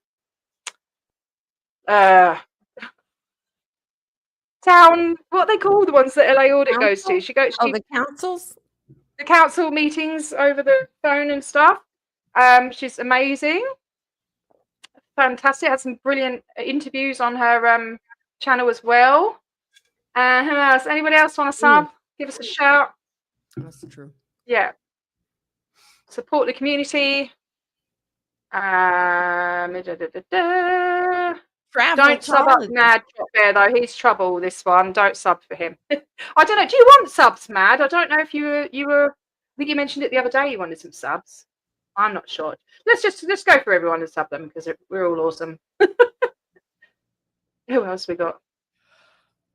town, what are they called? The ones that LA Audit goes to. The councils? the council meetings over the phone and stuff. She's amazing, fantastic. Had some brilliant interviews on her channel as well. Who else? Anybody else want to sub? Give us a shout. That's true. Yeah. Support the community. Don't sub up Mad Dropbear though. He's trouble. This one. Don't sub for him. I don't know. Do you want subs, Mad? I don't know if you were. I think you mentioned it the other day. You wanted some subs. I'm not sure. Let's go for everyone and sub them because we're all awesome. Who else we got?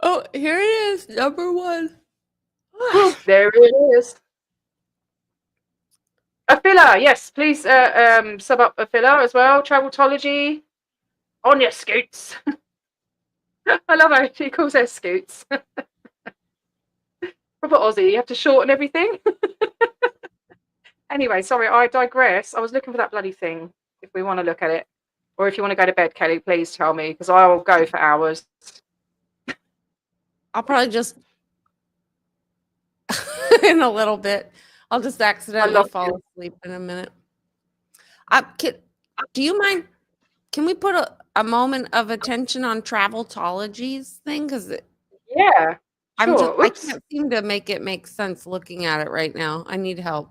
Oh, here it is, number 1. There it is. A filler, yes, please sub up a filler as well. Traveltology on your scoots. I love how she calls her scoots. Proper Aussie, you have to shorten everything. Anyway, sorry, I digress. I was looking for that bloody thing. If we want to look at it, or if you want to go to bed, Kelly, please tell me because I will go for hours. I'll probably just in a little bit. I'll just accidentally fall asleep in a minute. Do you mind? Can we put a moment of attention on Traveltology's thing? Because yeah, sure. I can't seem to make it make sense looking at it right now. I need help.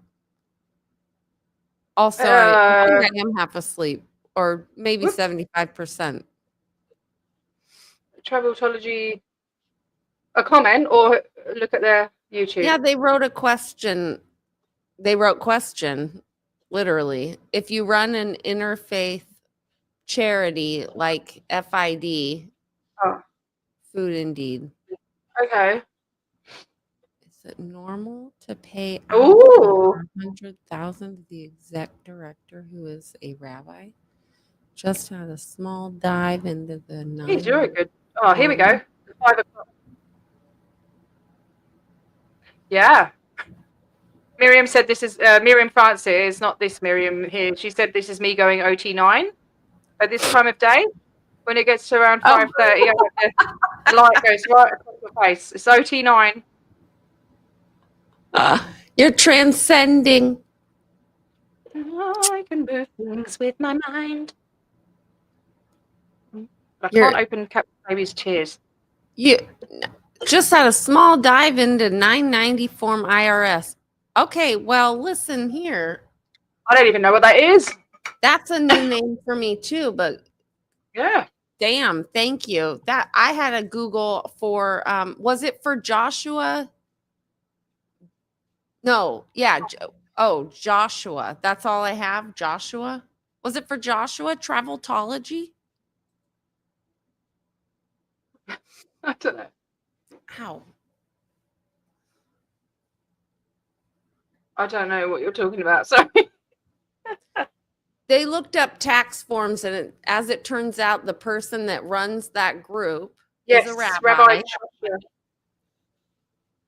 Also, I think I am half asleep, or maybe 75%. Traveltology, a comment, or look at their YouTube. Yeah, they wrote a question. They wrote question, literally. If you run an interfaith charity like FID, Food Indeed. Okay. Is it normal to pay out $100,000 to the exec director who is a rabbi? Just had a small dive into the He's very good. Oh, here we go. 5 o'clock. Yeah. Miriam said this is Miriam Francis, not this Miriam here. She said this is me going OT9 at this time of day. When it gets to around 5:30, the light goes right across your face. It's OT9. You're transcending. I can move things with my mind. I can't open Captain Baby's tears. You just had a small dive into 990 form IRS. Okay, well, listen here. I don't even know what that is. That's a new name for me too, but yeah. Damn, thank you. That I had a Google for was it for Joshua? No, yeah. Joshua. That's all I have. Joshua. Was it for Joshua? Traveltology? I don't know. How? I don't know what you're talking about. Sorry. They looked up tax forms, and as it turns out, the person that runs that group is a rabbi.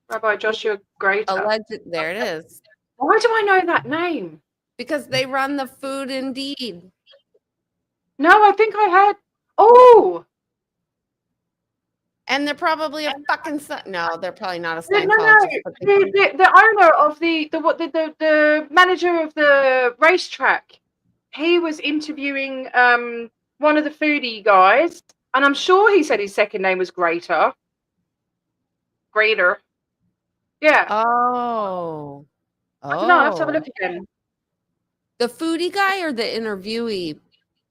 Rabbi Joshua Greater. Alleged. There it is. Why do I know that name? Because they run the Food Indeed. No, I think I had. Oh. And they're probably a fucking no, they're probably not a Scientologist. No. The owner of the manager of the racetrack, he was interviewing one of the foodie guys, and I'm sure he said his second name was Greater. Yeah. Oh. No, let's have a look again. The foodie guy or the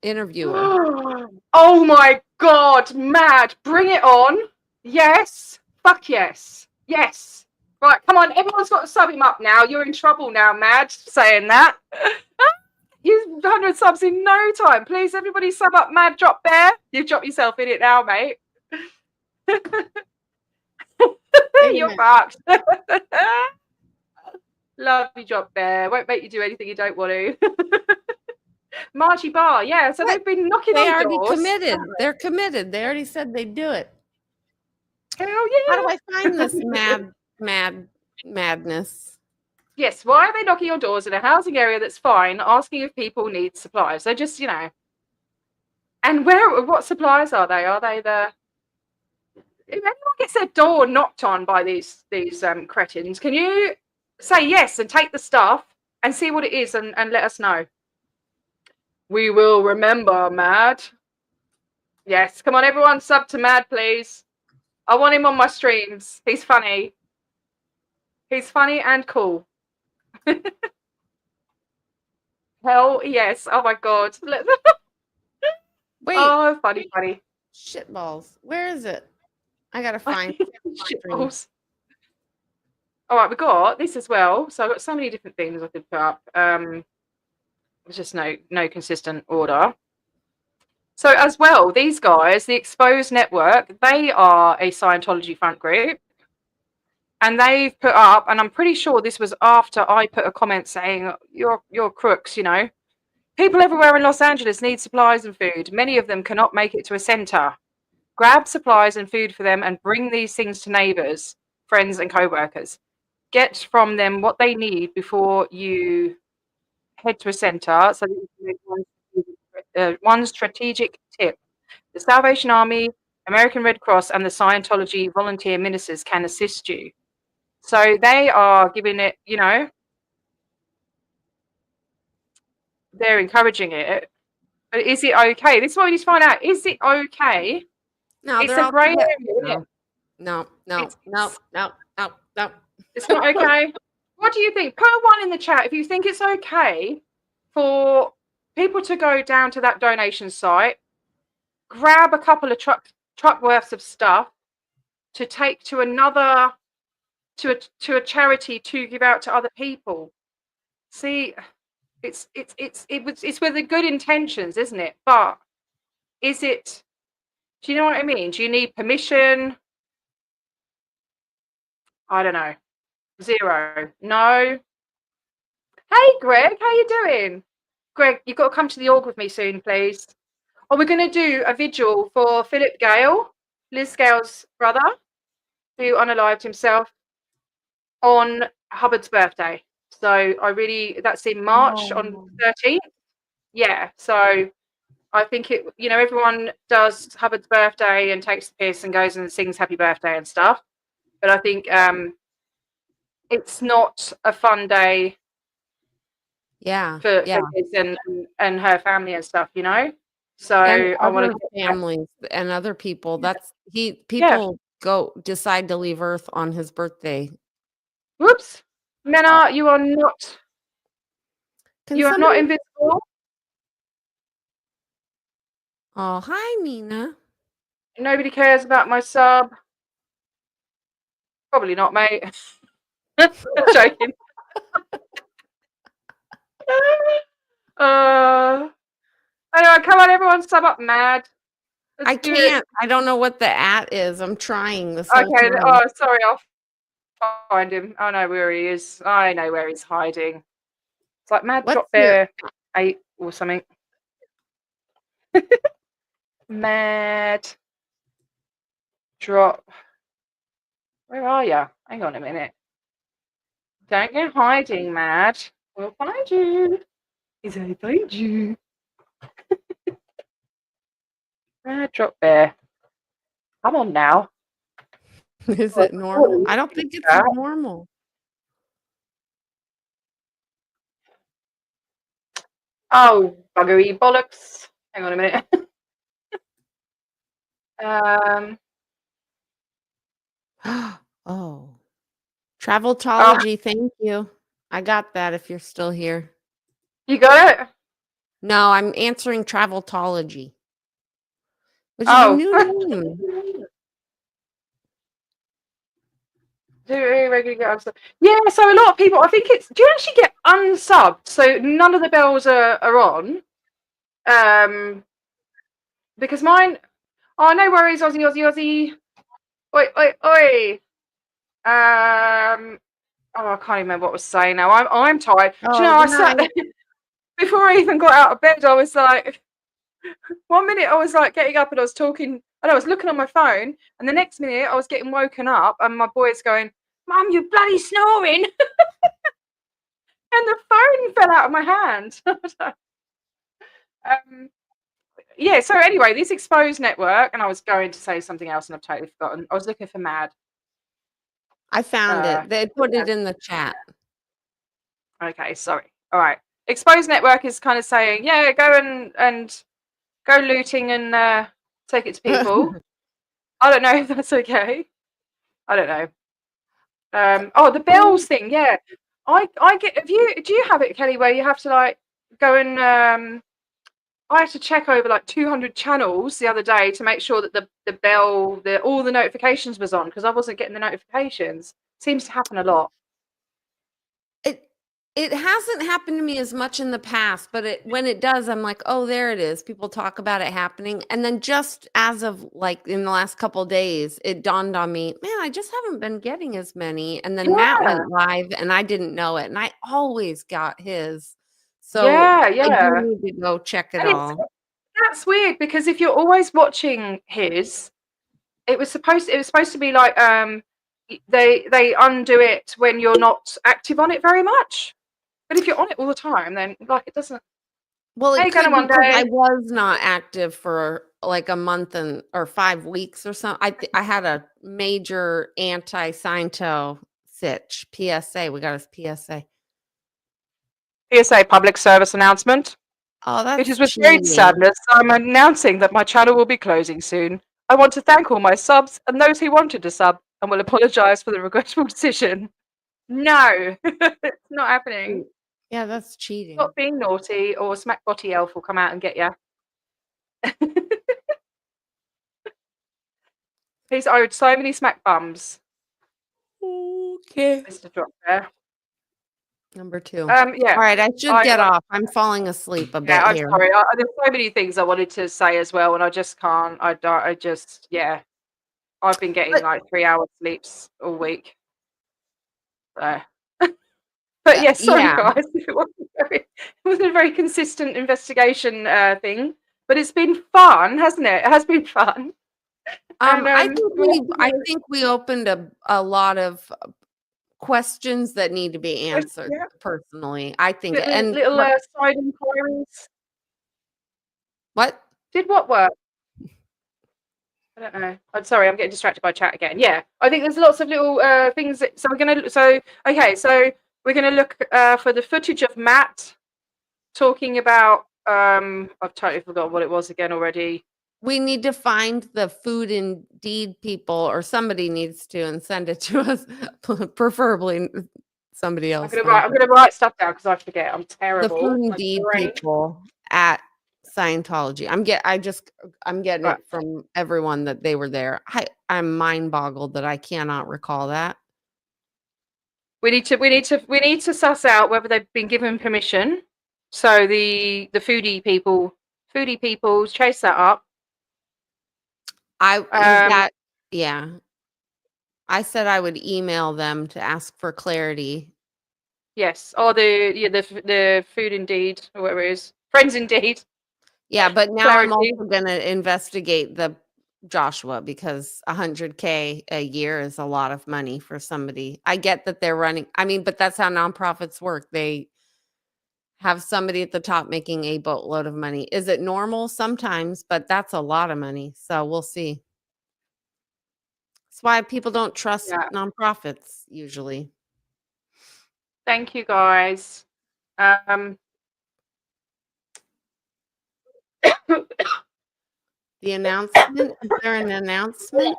interviewer? Oh my God, Mad, bring it on. Yes. Fuck yes. Yes. Right, come on, everyone's got to sub him up now. You're in trouble now, Mad, saying that. You 100 subs in no time. Please, everybody sub up Mad Dropbear. You've dropped yourself in it now, mate. You're fucked. Love you, Dropbear. Won't make you do anything you don't want to. Margie Bar, yeah. So they've been knocking on doors. They already committed. They're committed. They already said they'd do it. Hell yeah. How do I find this madness? Yes. Why are they knocking on doors in a housing area that's fine, asking if people need supplies? They're just, And what supplies are they? Are they if anyone gets their door knocked on by these cretins, can you say yes and take the stuff and see what it is and let us know. We will remember, Mad. Yes, come on, everyone, sub to Mad, please. I want him on my streams. He's funny. He's funny and cool. Hell yes. Oh my god. Wait. Oh, funny. Shitballs. Where is it? I gotta find shitballs. All right, we got this as well. So I've got so many different things I could put up. There's just no consistent order. So as well, these guys, the Exposed Network, they are a Scientology front group. And they've put up, and I'm pretty sure this was after I put a comment saying, you're crooks, you know. People everywhere in Los Angeles need supplies and food. Many of them cannot make it to a center. Grab supplies and food for them and bring these things to neighbors, friends, and co-workers. Get from them what they need before you head to a center. So one strategic tip. The Salvation Army, American Red Cross, and the Scientology Volunteer Ministers can assist you. So they are giving it, you know, they're encouraging it. But is it okay? This is what we need to find out. Is it okay? No, it's a grey area, isn't it? No. It's not okay. What do you think? Put a 1 in the chat if you think it's okay for people to go down to that donation site, grab a couple of truck worths of stuff to take to another to a charity to give out to other people. See, it's with the good intentions, isn't it? But is it? Do you know what I mean? Do you need permission? I don't know. 0. No. Hey, Greg, how you doing? Greg, you've got to come to the org with me soon, please. Oh, we're going to do a vigil for Philip Gale, Liz Gale's brother, who unalived himself on Hubbard's birthday. So that's in March on the 13th. Yeah, so I think everyone does Hubbard's birthday and takes the piss and goes and sings happy birthday and stuff. But I think it's not a fun day. Yeah. For Liz and her family and stuff, you know. So I want to families and other people. Decide to leave Earth on his birthday. Whoops, Mena, you are not. You are not invisible. Oh, hi, Mina. Nobody cares about my sub. Probably not, mate. Joking. Anyway, come on, everyone, sub up, Mad. I can't. I don't know what the @@ is. I'm trying this whole Okay. time. Oh, sorry. I'll find him. I know where he is. I know where he's hiding. It's like Mad Dropbear 8 or something. Mad Drop. Where are you? Hang on a minute. Don't go hiding, Mad. We'll find you. He's going to find you. Mad Dropbear. Come on now. Is it normal? I don't think it's normal. Oh, buggery bollocks. Hang on a minute. Oh. Traveltology, thank you. I got that if you're still here. You got it? No, I'm answering Traveltology. Which is a new name. Yeah, so a lot of people, I think do you actually get unsubbed? So none of the bells are on. Because mine, oh, no worries, Aussie. Oi. Oh, I can't remember what I was saying now. I'm tired. Do you know, I sat there, before I even got out of bed, I was like, 1 minute I was like getting up and I was talking, and I was looking on my phone, and the next minute I was getting woken up and my boy's going, Mum, you're bloody snoring. And the phone fell out of my hand. Yeah, so anyway, this Exposed Network, and I was going to say something else and I've totally forgotten. I was looking for Mad. I found it. They put it in the chat. Okay, sorry. All right. Exposed network is kind of saying, yeah, go and go looting and take it to people. I don't know if that's okay. I don't know. Oh, the bells thing, yeah. I get. Have you? Do you have it, Kelly, where you have to like go and I had to check over like 200 channels the other day to make sure that the bell, all the notifications was on because I wasn't getting the notifications. Seems to happen a lot. It hasn't happened to me as much in the past, but when it does, I'm like, oh, there it is. People talk about it happening. And then just as of like in the last couple of days, it dawned on me, man, I just haven't been getting as many. And then Matt Yeah, went live and I didn't know it. And I always got his. So yeah, I do yeah. need to go check it And all. that's weird because if you're always watching his, it was supposed to be like they undo it when you're not active on it very much. But if you're on it all the time, then like it doesn't. Well, Hey, it gonna could one because I day. was not active for like a month or 5 weeks or something. I had a major anti-Sciento sitch, PSA. We got his PSA. PSA public service announcement. Oh, It that's is with great cheating. sadness I'm announcing that my channel will be closing soon. I want to thank all my subs and those who wanted to sub and will apologise for the regrettable decision. No, it's not happening. Yeah, that's cheating. Stop being naughty or Smack Botty Elf will come out and get you. He's owed so many smack bums. Okay. Mr. Dropbear. Number 2. Yeah. All right, I should get off. I'm falling asleep a bit I'm here. sorry. There's so many things I wanted to say as well, and I just can't. I just, yeah. I've been getting like 3 hours sleeps all week. So. But yeah, sorry yeah. guys. It wasn't a very consistent investigation thing, but it's been fun, hasn't it? It has been fun. And I think we opened a lot of questions that need to be answered personally. I think little side inquiries. What? Did what work? I don't know. I'm sorry, I'm getting distracted by chat again. Yeah, I think there's lots of little things that, so we're gonna look for the footage of Matt talking about I've totally forgotten what it was again already. We need to find the Food Indeed people, or somebody needs to, and send it to us, preferably somebody else. I'm gonna write stuff down because I forget. I'm The terrible. Food Indeed people at Scientology. I'm getting it from everyone that they were there. I'm mind boggled that I cannot recall that. We need to suss out whether they've been given permission. So the foodie people chase that up. Yeah. I said I would email them to ask for clarity. Yes, or the Food Indeed, or whatever it is, Friends Indeed. Yeah, but now clarity. I'm also going to investigate the Joshua, because 100K a year is a lot of money for somebody. I get that they're running. I mean, but that's how nonprofits work. They have somebody at the top making a boatload of money. Is it normal? Sometimes, but that's a lot of money. So we'll see. That's why people don't trust nonprofits usually. Thank you, guys. The announcement? Is there an announcement?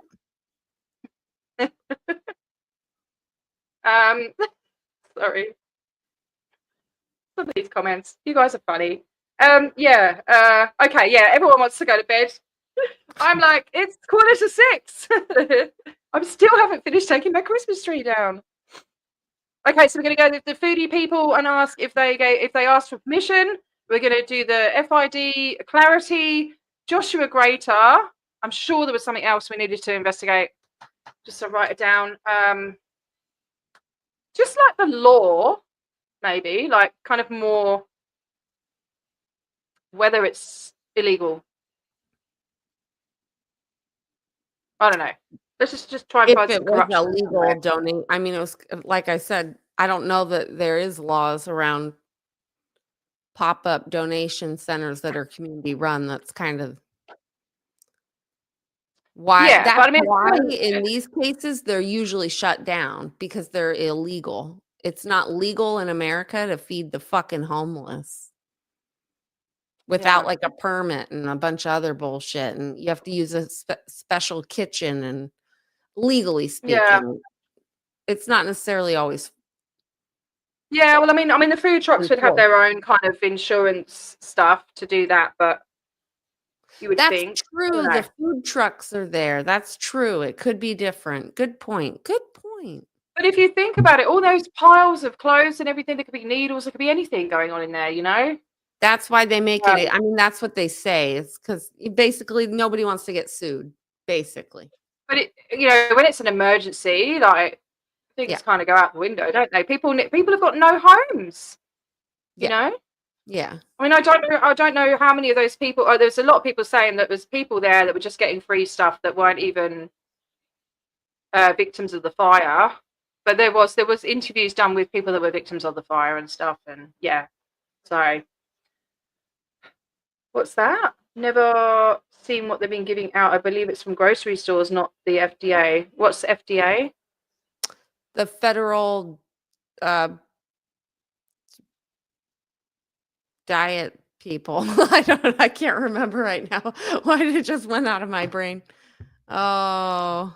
Sorry. Some of these comments. You guys are funny. Okay, yeah, everyone wants to go to bed. I'm like, it's 5:45. I still haven't finished taking my Christmas tree down. Okay, so we're gonna go with the foodie people and ask if they ask for permission. We're gonna do the FID clarity, Joshua Greater. I'm sure there was something else we needed to investigate. Just to write it down. Just like the law, maybe, like kind of more whether it's illegal. I don't know. Let's just try and find some corruption. If it was illegal donate, I mean, it was like I said, I don't know that there is laws around pop-up donation centers that are community run. That's kind of why. Yeah, that's but I mean, why in these cases they're usually shut down, because they're illegal. It's not legal in America to feed the fucking homeless without like a permit and a bunch of other bullshit. And you have to use a special kitchen, and legally speaking, it's not necessarily always. Yeah, well, I mean, the food trucks would have their own kind of insurance stuff to do that, but you would think. That's true. The food trucks are there. That's true. It could be different. Good point. Good point. But if you think about it, all those piles of clothes and everything, there could be needles, there could be anything going on in there, you know? That's why they make it. I mean, that's what they say. It's because basically nobody wants to get sued, basically. But when it's an emergency, like, things kind of go out the window, don't they? People have got no homes, you know? Yeah. I mean, I don't know how many of those people. There's a lot of people saying that there's people there that were just getting free stuff that weren't even victims of the fire. But there was interviews done with people that were victims of the fire and stuff, and so what's that? Never seen what they've been giving out. I believe it's from grocery stores, not the FDA. What's FDA? The federal diet people. I can't remember right now. Why did it just went out of my brain? Oh,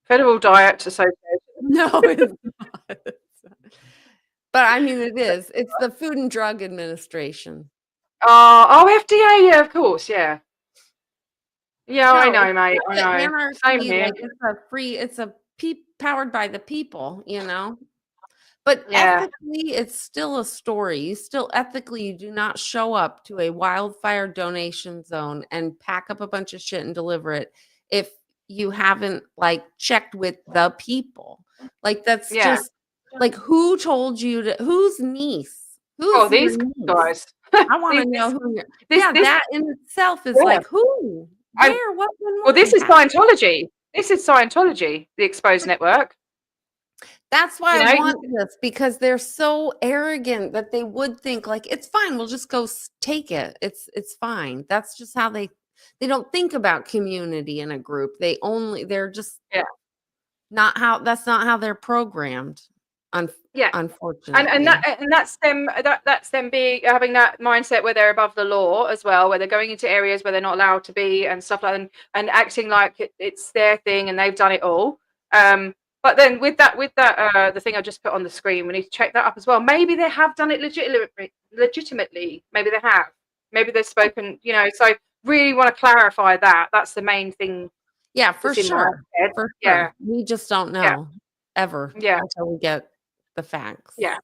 Federal Diet Association. No, it's not. But I mean, it is. It's the Food and Drug Administration. FDA, yeah, of course, yeah. Yeah, I know, mate. I know. Anarchy, Same here. It's powered by the people, you know. But ethically, it's still a story. You do not show up to a wildfire donation zone and pack up a bunch of shit and deliver it if you haven't like checked with the people. Like that's just like, who told you to? Whose niece? Who's these guys? I want to know who. That in itself is like who, where, what? Well, this is Scientology. This is Scientology, the Exposed Network. That's why I want this, because they're so arrogant that they would think like, it's fine, we'll just go take it. It's fine. That's just how they don't think about community in a group. They're just that's not how they're programmed. Unfortunately. And that's them. That's them having that mindset where they're above the law as well, where they're going into areas where they're not allowed to be and stuff like that, and acting like it's their thing and they've done it all. But then with that, the thing I just put on the screen, we need to check that up as well. Maybe they have done it legitimately. Maybe they have. Maybe they've spoken. So really want to clarify that. That's the main thing. Yeah, for sure. For sure. We just don't know ever until we get the facts. Yeah.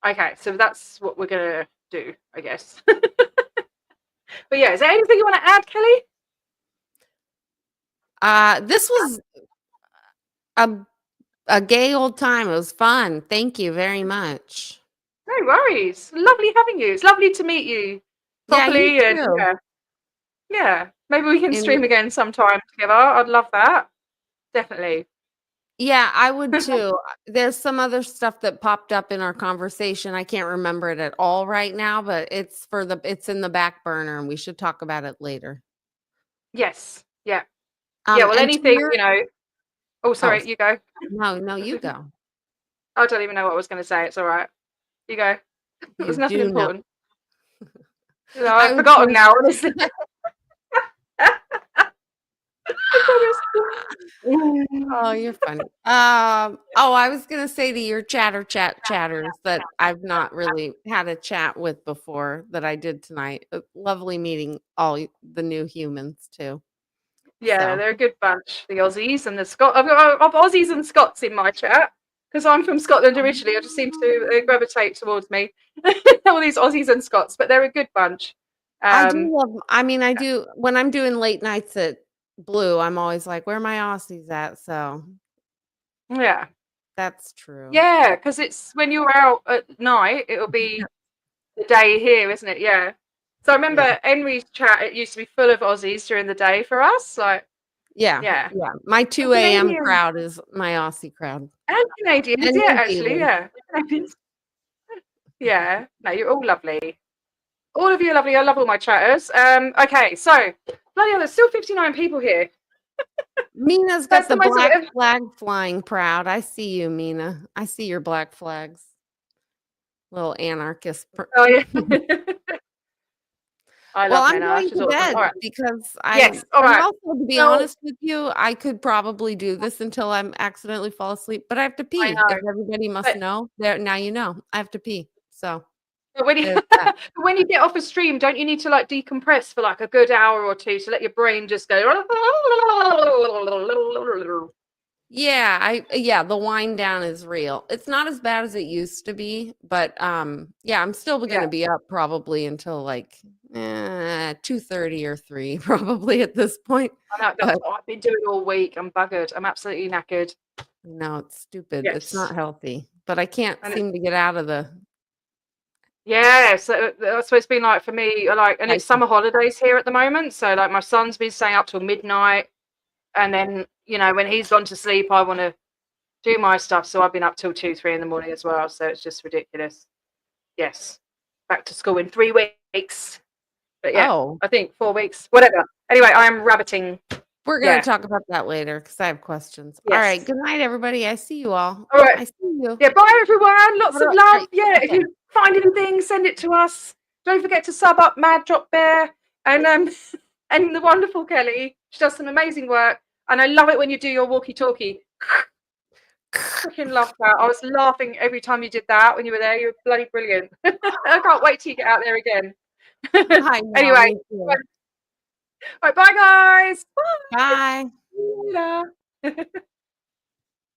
Okay, so that's what we're gonna do, I guess. But is there anything you want to add, Kelly? This was a gay old time. It was fun. Thank you very much. No worries. Lovely having you. It's lovely to meet you properly. You too. And maybe we can stream again sometime together. I'd love that. Definitely. Yeah, I would too. There's some other stuff that popped up in our conversation. I can't remember it at all right now, but it's in the back burner and we should talk about it later. Yes. Yeah. Well, anything, Oh, sorry, you go. No, you go. I don't even know what I was going to say. It's all right. You go. There's nothing important. No, I've forgotten now, honestly. Oh, you're funny. I was gonna say to your chatters that I've not really had a chat with before that I did tonight. Lovely meeting all the new humans too. Yeah, they're a good bunch. The Aussies and the Scots. I've got Aussies and Scots in my chat because I'm from Scotland originally. I just seem to gravitate towards me. All these Aussies and Scots, but they're a good bunch. I do when I'm doing late nights at Blue, I'm always like, where are my Aussies at? So that's true. Yeah, because it's when you're out at night, it'll be the day here, isn't it? Yeah. So I remember Henry's chat, it used to be full of Aussies during the day for us. Like yeah. My 2 a.m. crowd is my Aussie crowd. And Canadians, actually, yeah. No, you're all lovely. All of you are lovely. I love all my chatters. Okay, so bloody hell, there's still 59 people here. Mina's That's got the the most black flag flying proud. I see you, Mina. I see your black flags. Little anarchist. Oh, yeah. I Well, love I'm Minna. going She's to awesome. bed All right. because Yes. All and right. also, to be Well, honest with you, I could probably do this until I'm accidentally fall asleep, but I have to I pee. know. If everybody must But, know, there now you know. I have to pee. So but when you there's that. when you get off a stream, don't you need to like decompress for like a good hour or two to let your brain just go? Yeah, the wind down is real. It's not as bad as it used to be, but yeah, I'm still Yeah. gonna be up probably until like 2:30 or 3 probably at this point. I know, that's But what I've been doing all week. I'm buggered. I'm absolutely knackered. no, it's stupid. It's Yes. not healthy. But I can't And seem to get out of the yeah, so that's what it's been like for me. Like, and it's cycle. summer holidays here at the moment. So like my son's been staying up till midnight. And then, you know, when he's gone to sleep, I want to do my stuff. So I've been up till 2, 3 in the morning as well. So it's just ridiculous. Yes. Back to school in 3 weeks. But yeah, Oh, I think 4 weeks, whatever. Anyway, I am rabbiting. we're gonna Yeah. talk about that later because I have questions. All right, Yes. good night, everybody. I see you all. All right. I see you. Yeah. Bye, everyone. Lots All of right, love. great. Yeah. If Okay. you find anything, send it to us. Don't forget to sub up Mad Dropbear and and the wonderful Kelly. She does some amazing work. And I love it when you do your walkie-talkie. Freaking love that. I was laughing every time you did that when you were there. You were bloody brilliant. I can't wait till you get out there again. I know, Anyway, me too. right, bye guys. Bye. Bye. Later.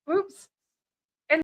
Whoops.